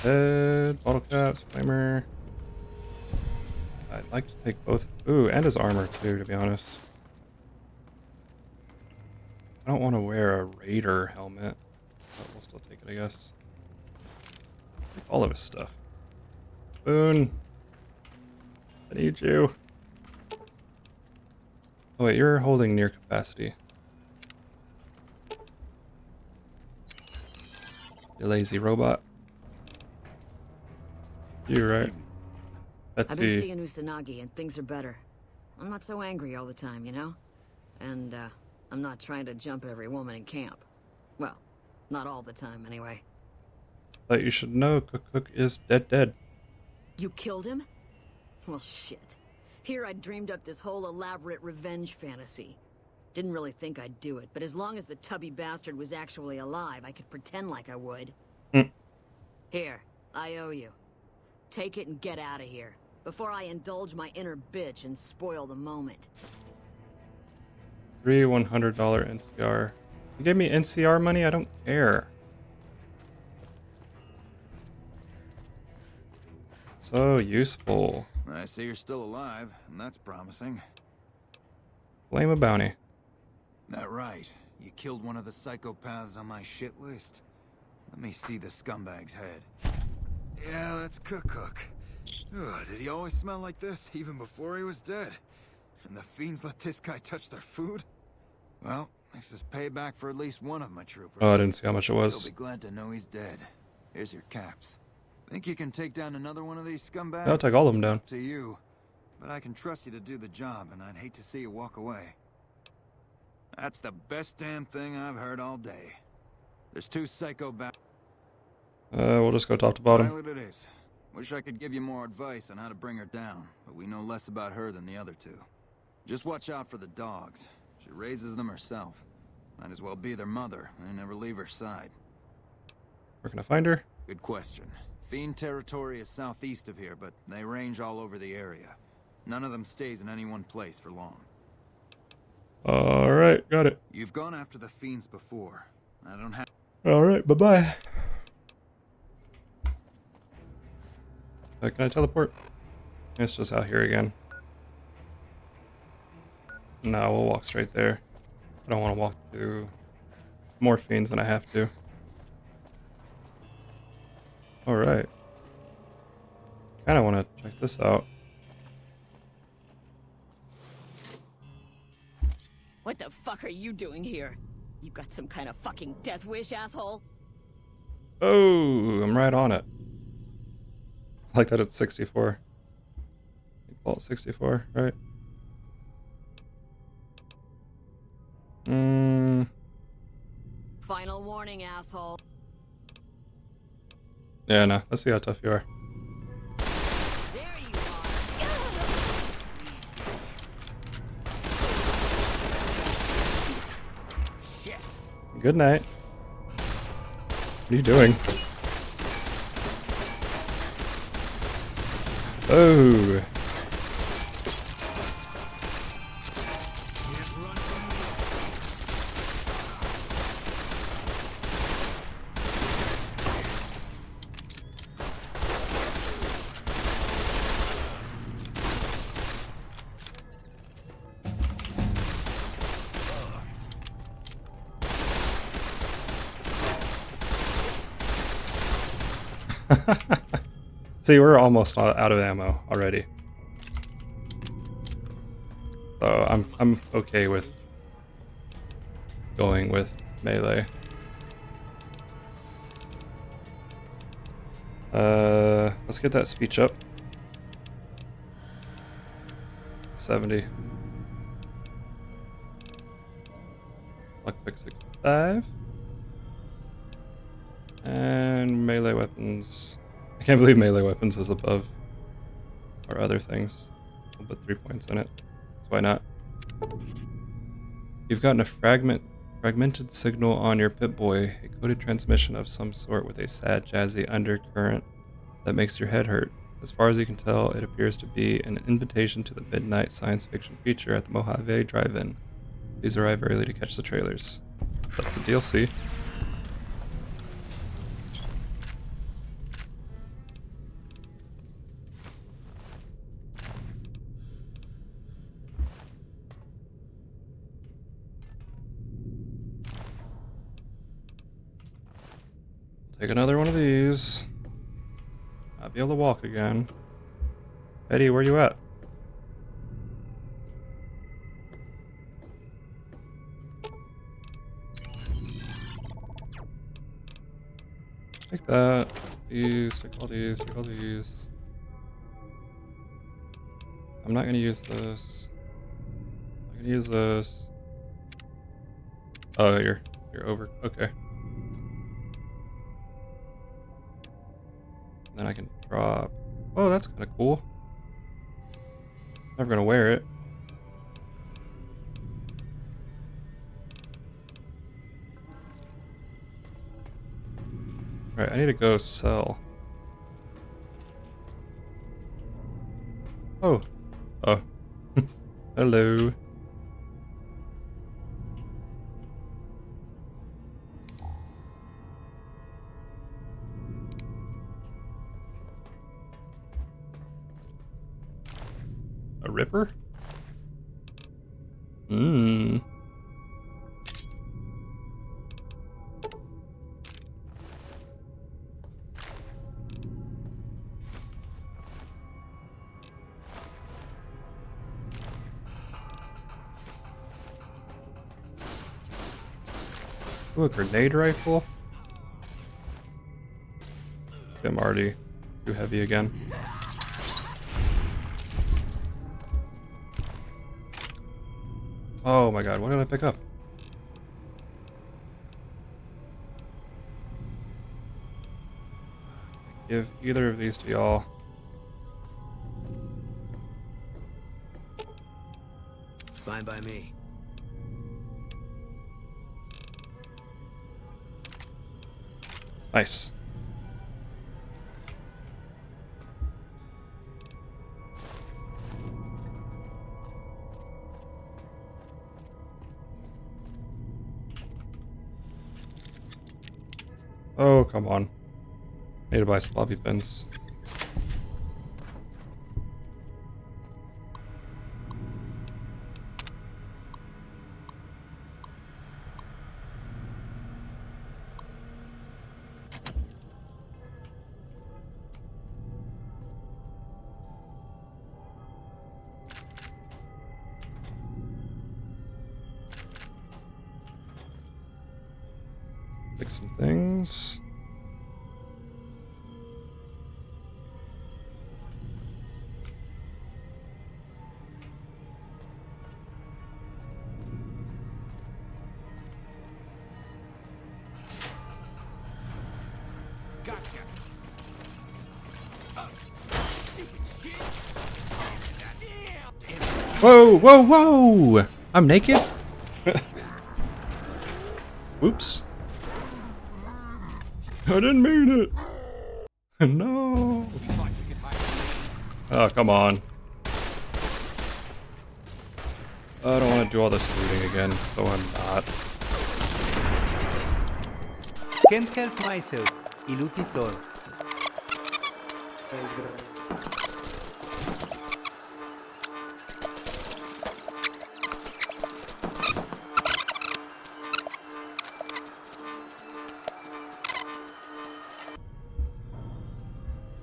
Head, bottle caps, flamer. I'd like to take both. Ooh, and his armor too, to be honest. I don't want to wear a raider helmet, but we'll still take it, I guess. Take all of his stuff. Boone, I need you. Oh wait, you're holding near capacity. You lazy robot. You right. I've been Betsy. seeing Usanagi and things are better. I'm not so angry all the time, you know? And, I'm not trying to jump every woman in camp. Well, not all the time, anyway. But you should know Cook is dead. You killed him? Well, shit. Here I'd dreamed up this whole elaborate revenge fantasy. Didn't really think I'd do it, but as long as the tubby bastard was actually alive, I could pretend like I would. Here, I owe you. Take it and get out of here, before I indulge my inner bitch and spoil the moment. Free $100 NCR. You gave me NCR money? I don't care. So useful. I see you're still alive, and that's promising. Claim a bounty. That right. You killed one of the psychopaths on my shit list. Let me see the scumbag's head. Yeah, that's Cook. Ugh, did he always smell like this, even before he was dead? And the Fiends let this guy touch their food? Well, this is payback for at least one of my troopers. Oh, I didn't see how much it was. You'll be glad to know he's dead. Here's your caps. Think you can take down another one of these scumbags? I'll take all of them down. Up to you. But I can trust you to do the job, and I'd hate to see you walk away. That's the best damn thing I've heard all day. There's two psycho We'll just go top to bottom. Pilot it is. Wish I could give you more advice on how to bring her down, but we know less about her than the other two. Just watch out for the dogs. She raises them herself. Might as well be their mother and never leave her side. Where can I find her? Good question. Fiend territory is southeast of here, but they range all over the area. None of them stays in any one place for long. Alright, got it. You've gone after the Fiends before. I don't have... Alright, bye-bye. Can I teleport? It's just out here again. No, we'll walk straight there. I don't want to walk through more Fiends than I have to. Alright. Kinda want to check this out. What the fuck are you doing here? You got some kind of fucking death wish, asshole? Oh, I'm right on it. I like that it's 64. Default 64, right? Final warning, asshole. Yeah, no. Let's see how tough you are. There you are. Shit. Good night. What are you doing? Oh. See, we're almost out of ammo already. So I'm okay with going with melee. Let's get that speech up. 70. Lockpick 65. And melee weapons. I can't believe melee weapons is above our other things. We'll put 3 points in it. So why not? You've gotten a fragmented signal on your Pip-Boy, a coded transmission of some sort with a sad, jazzy undercurrent that makes your head hurt. As far as you can tell, it appears to be an invitation to the midnight science fiction feature at the Mojave Drive-In. Please arrive early to catch the trailers. That's the DLC. Take another one of these. I'll be able to walk again. Eddie, where you at? Take that. These, take all these, take all these. I'm not gonna use this. I'm gonna use this. Oh, you're over. Okay. Then I can drop. Oh, that's kind of cool. Never gonna wear it. Alright, I need to go sell. Oh. Oh. Hello. A ripper? Mmm. Ooh, a grenade rifle? I'm already too heavy again. Oh my god, what did I pick up? Give either of these to y'all. Fine by me. Nice. Oh, come on. Need to buy some bobby pins. Fix some things. Whoa, whoa, whoa! I'm naked? Whoops. I didn't mean it. No. Oh, come on. I don't want to do all this looting again, so I'm not. Can't help myself. Ilutitor.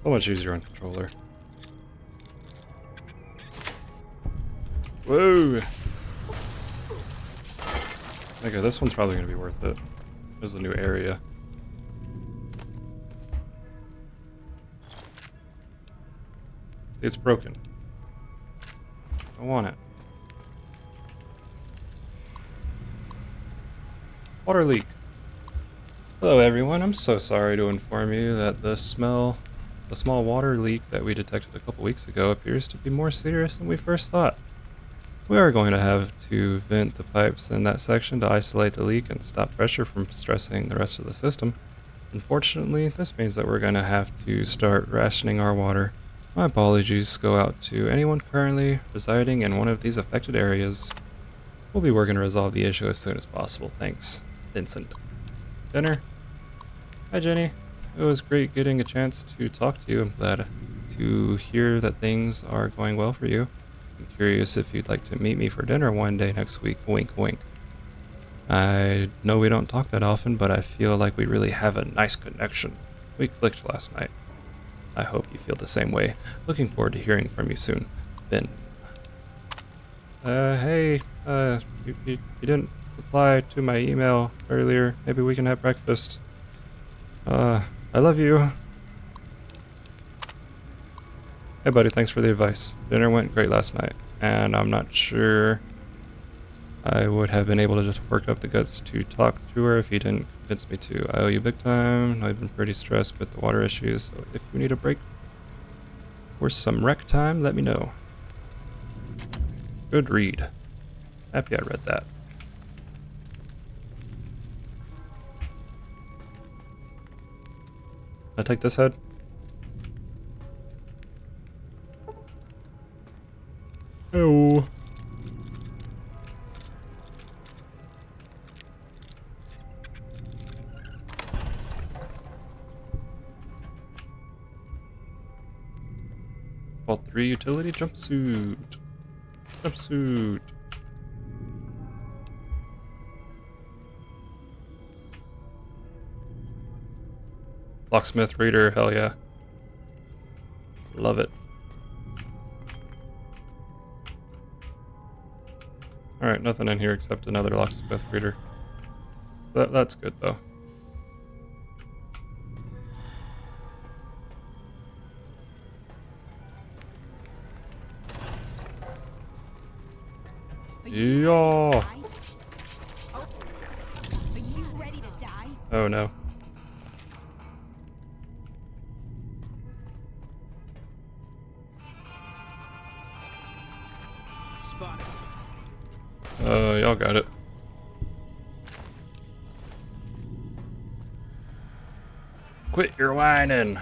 So much easier on controller. Whoa! Okay, this one's probably gonna be worth it. There's a new area. It's broken. I want it. Water leak. Hello everyone, I'm so sorry to inform you that the small water leak that we detected a couple weeks ago appears to be more serious than we first thought. We are going to have to vent the pipes in that section to isolate the leak and stop pressure from stressing the rest of the system. Unfortunately, this means that we're going to have to start rationing our water. My apologies go out to anyone currently residing in one of these affected areas. We'll be working to resolve the issue as soon as possible. Thanks, Vincent. Dinner? Hi, Jenny. It was great getting a chance to talk to you. I'm glad to hear that things are going well for you. I'm curious if you'd like to meet me for dinner one day next week. Wink, wink. I know we don't talk that often, but I feel like we really have a nice connection. We clicked last night. I hope you feel the same way. Looking forward to hearing from you soon. Ben. Hey, you didn't reply to my email earlier. Maybe we can have breakfast. I love you. Hey buddy, thanks for the advice. Dinner went great last night, and I'm not sure I would have been able to just work up the guts to talk to her if he didn't convince me to. I owe you big time. I've been pretty stressed with the water issues, so if you need a break or some rec time, let me know. Good read. Happy I read that. Can I take this head? Oh. Vault 3 utility jumpsuit. Jumpsuit. Locksmith Raider, hell yeah. Love it. Alright, nothing in here except another locksmith Raider. That's good though. Yeah. Oh no. Y'all got it. Quit your whining.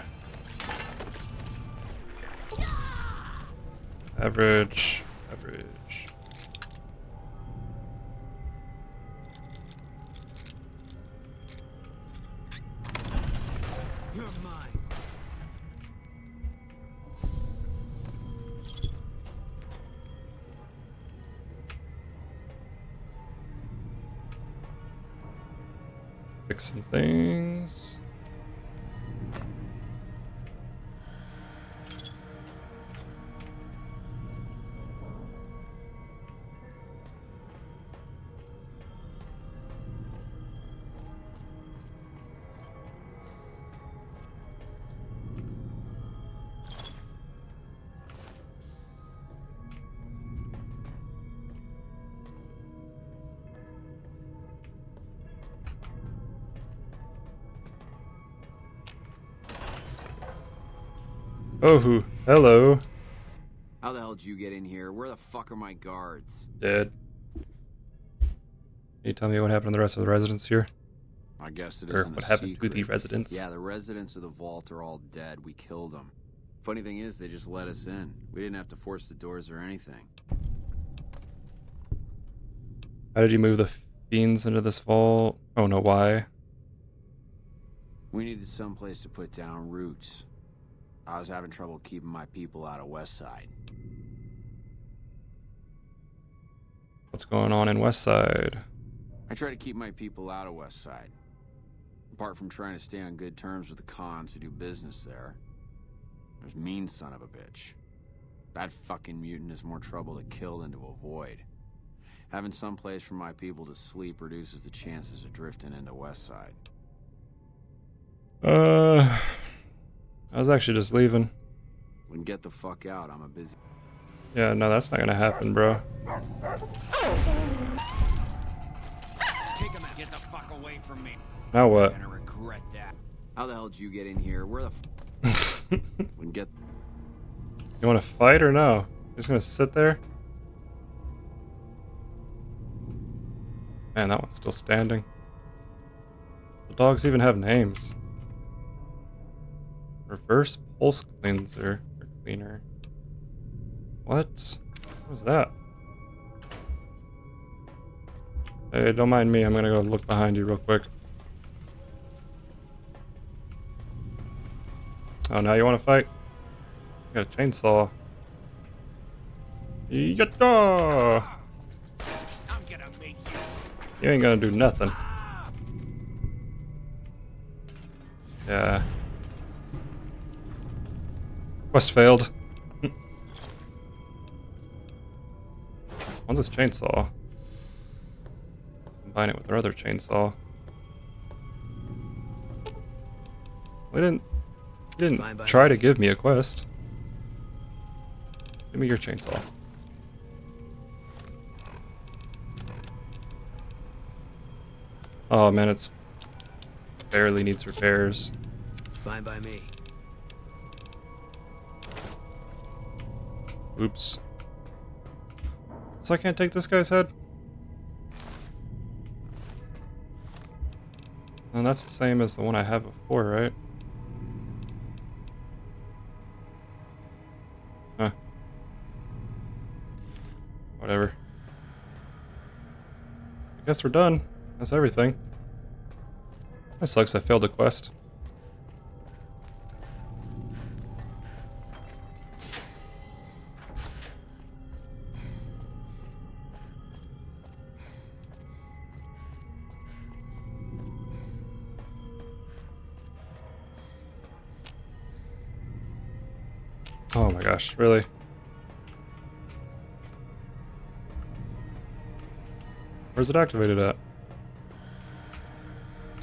Average. You're mine. Fixing things. Oh, hello. How the hell did you get in here? Where the fuck are my guards? Dead. Can you tell me what happened to the rest of the residents here? I guess it Or isn't what a happened secret. to the residents? Yeah, the residents of the vault are all dead. We killed them. Funny thing is, they just let us in. We didn't have to force the doors or anything. How did you move the fiends into this vault? Oh no, why? We needed someplace to put down roots. I was having trouble keeping my people out of Westside. What's going on in Westside? I try to keep my people out of Westside. Apart from trying to stay on good terms with the cons who do business there. There's mean son of a bitch. That fucking mutant is more trouble to kill than to avoid. Having some place for my people to sleep reduces the chances of drifting into Westside. I was actually just leaving. Then get the fuck out, I'm a busy... Yeah, no, that's not gonna happen, bro. Take him out. Get the fuck away from me. Now what? You're gonna regret that. How the hell did you get in here? Where the f... Then get... You wanna fight or no? You're just gonna sit there? Man, that one's still standing. The dogs even have names. Reverse pulse cleanser or cleaner. What? What was that? Hey, don't mind me. I'm gonna go look behind you real quick. Oh, now you want to fight? You got a chainsaw. Yatta! I'm gonna make you. You ain't gonna do nothing. Yeah. Quest failed. What's this chainsaw? Combine it with our other chainsaw. You didn't Fine by try to me. give me a quest. Give me your chainsaw. Oh man, it's barely needs repairs. Fine by me. Oops. So I can't take this guy's head? And that's the same as the one I had before, right? Huh. Whatever. I guess we're done. That's everything. That sucks, I failed a quest. Oh my gosh, really? Where's it activated at?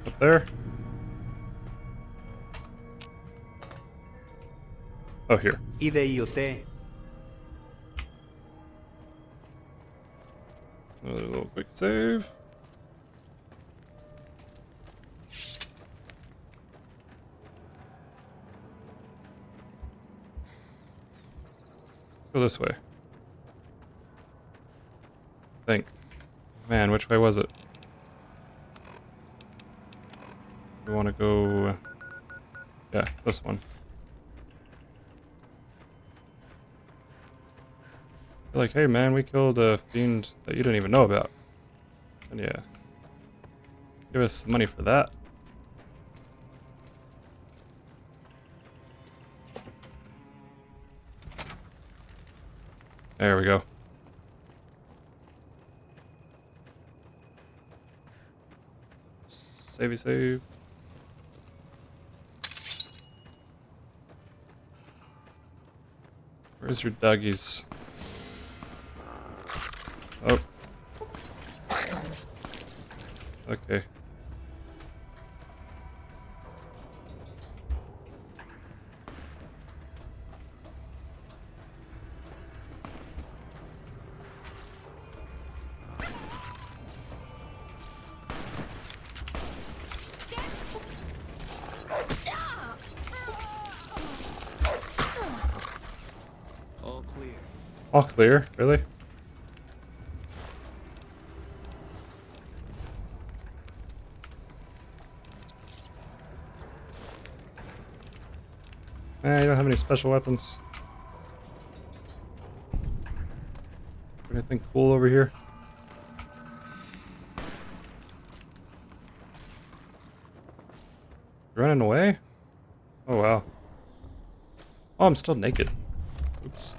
Up there? Oh, here. IDIOT. Another little quick save. Go this way. Think. Man, which way was it? We want to go... Yeah, this one. They're like, hey man, we killed a fiend that you didn't even know about. And yeah. Give us money for that. There we go. Savey save. Where's your doggies? Oh. Okay. All clear. All clear? Really? Eh, you don't have any special weapons. Anything cool over here? Running away? Oh wow. Oh, I'm still naked. Oops.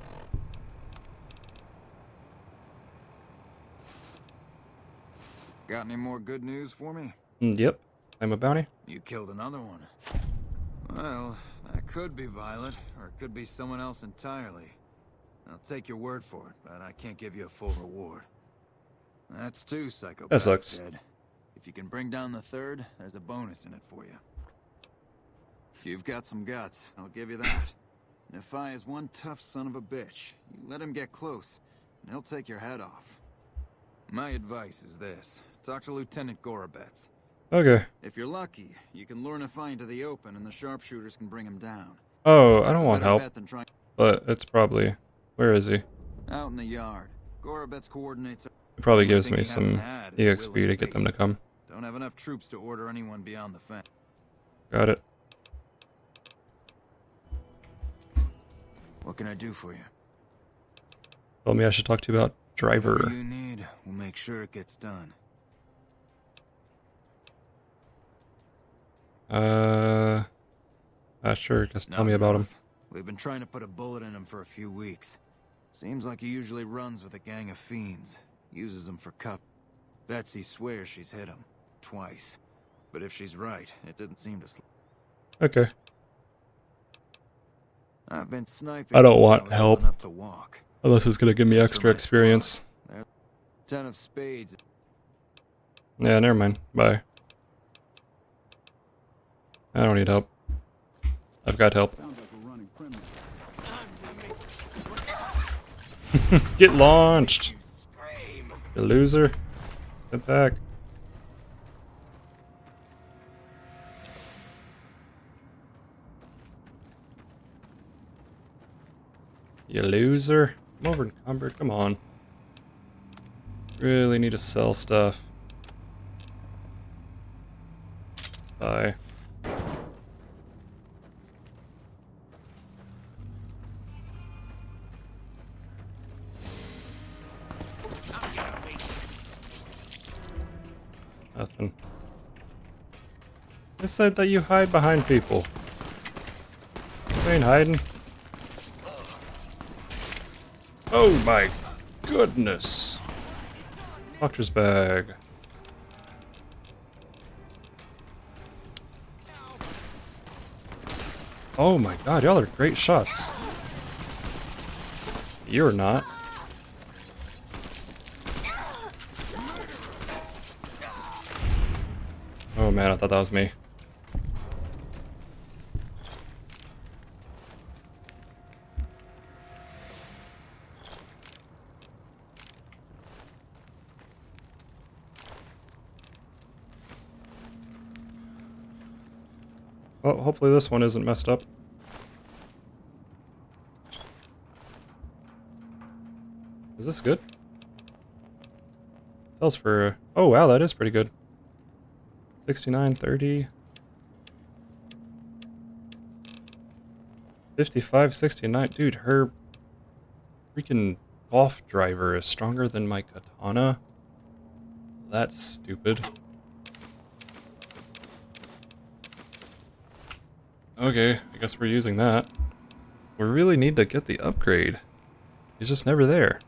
Got any more good news for me? Yep. I'm a bounty. You killed another one. Well, that could be Violet, or it could be someone else entirely. I'll take your word for it, but I can't give you a full reward. That's two psychopaths That sucks. dead. If you can bring down the third, there's a bonus in it for you. You've got some guts, I'll give you that. Nephi is one tough son of a bitch. You let him get close, and he'll take your head off. My advice is this. Talk to Lieutenant Gorobets. Okay. If you're lucky, you can lure Nephi into the open and the sharpshooters can bring him down. Oh, I That's don't a want better help. bet than trying But it's probably... Where is he? out in the yard. Gorobets coordinates. It probably Only gives thing me he some hasn't had is a EXP willing to get them to base. come. Don't have enough troops to order anyone beyond the fence. Got it. What can I do for you? Told me I should talk to you about driver. Whatever you need, we'll make sure it gets done. Sure, just tell Not me about him. enough. We've been trying to put a bullet in him for a few weeks. Seems like he usually runs with a gang of fiends. Uses them for cover. Betsy swears she's hit him. Twice. But if she's right, it didn't seem to Okay. I've been sniping I don't since want was help. old enough to walk. Unless it's gonna give me As for extra my experience. squad, 10 of spades. Yeah, never mind. Bye. I don't need help. I've got help. Sounds like we're running criminal. Get launched! You loser. Step back. You loser. Come over encumbered. Come on. Really need to sell stuff. Bye. Nothing. I said that you hide behind people. You ain't hiding. Oh my goodness. Doctor's bag. Oh my god, y'all are great shots. You're not. Oh man, I thought that was me. Well, hopefully this one isn't messed up. Is this good? Sells for... Oh wow, that is pretty good. 69.30. 55.69. Dude, her freaking golf driver is stronger than my katana. That's stupid. Okay, I guess we're using that. We really need to get the upgrade. He's just never there.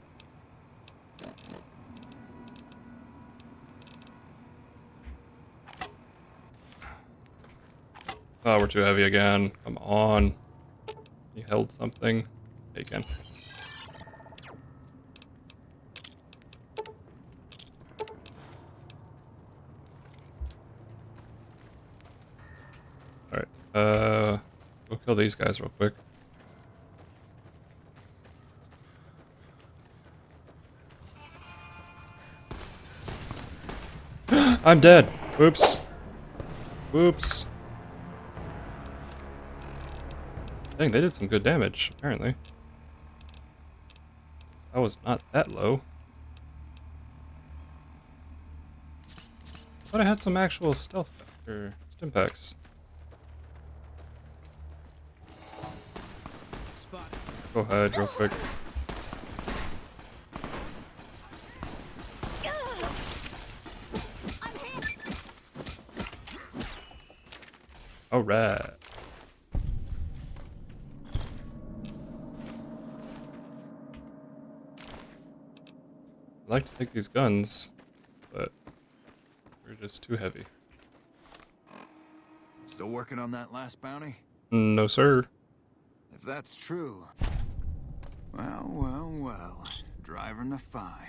Oh, we're too heavy again. Come on. You held something. Yeah, you can. Alright, we'll kill these guys real quick. I'm dead! Whoops. Whoops. Dang, they did some good damage, apparently. I was not that low. But I had some actual stealth or stim packs. Go ahead, real quick. Alright. I'd like to take these guns, but they're just too heavy. Still working on that last bounty? No, sir. If that's true... Well. Driving the Fi.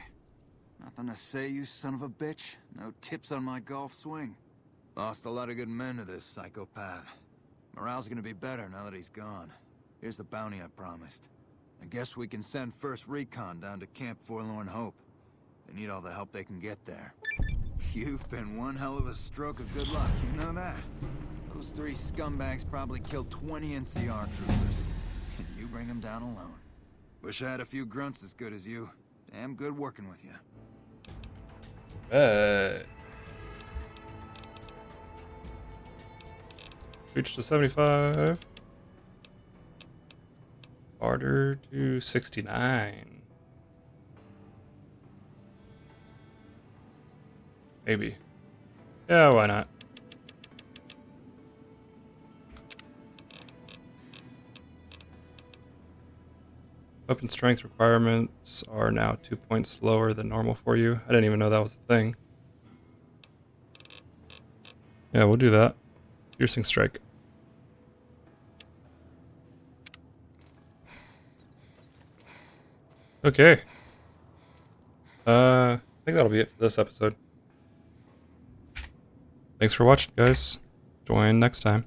Nothing to say, you son of a bitch. No tips on my golf swing. Lost a lot of good men to this psychopath. Morale's gonna be better now that he's gone. Here's the bounty I promised. I guess we can send first recon down to Camp Forlorn Hope. They need all the help they can get there. You've been one hell of a stroke of good luck, you know that? Those three scumbags probably killed 20 NCR troopers. And you bring them down alone. Wish I had a few grunts as good as you. Damn good working with you. Reach to 75. Barter to 69. Maybe. Yeah, why not? Weapon strength requirements are now 2 points lower than normal for you. I didn't even know that was a thing. Yeah, we'll do that. Piercing strike. Okay. I think that'll be it for this episode. Thanks for watching, guys. Join next time.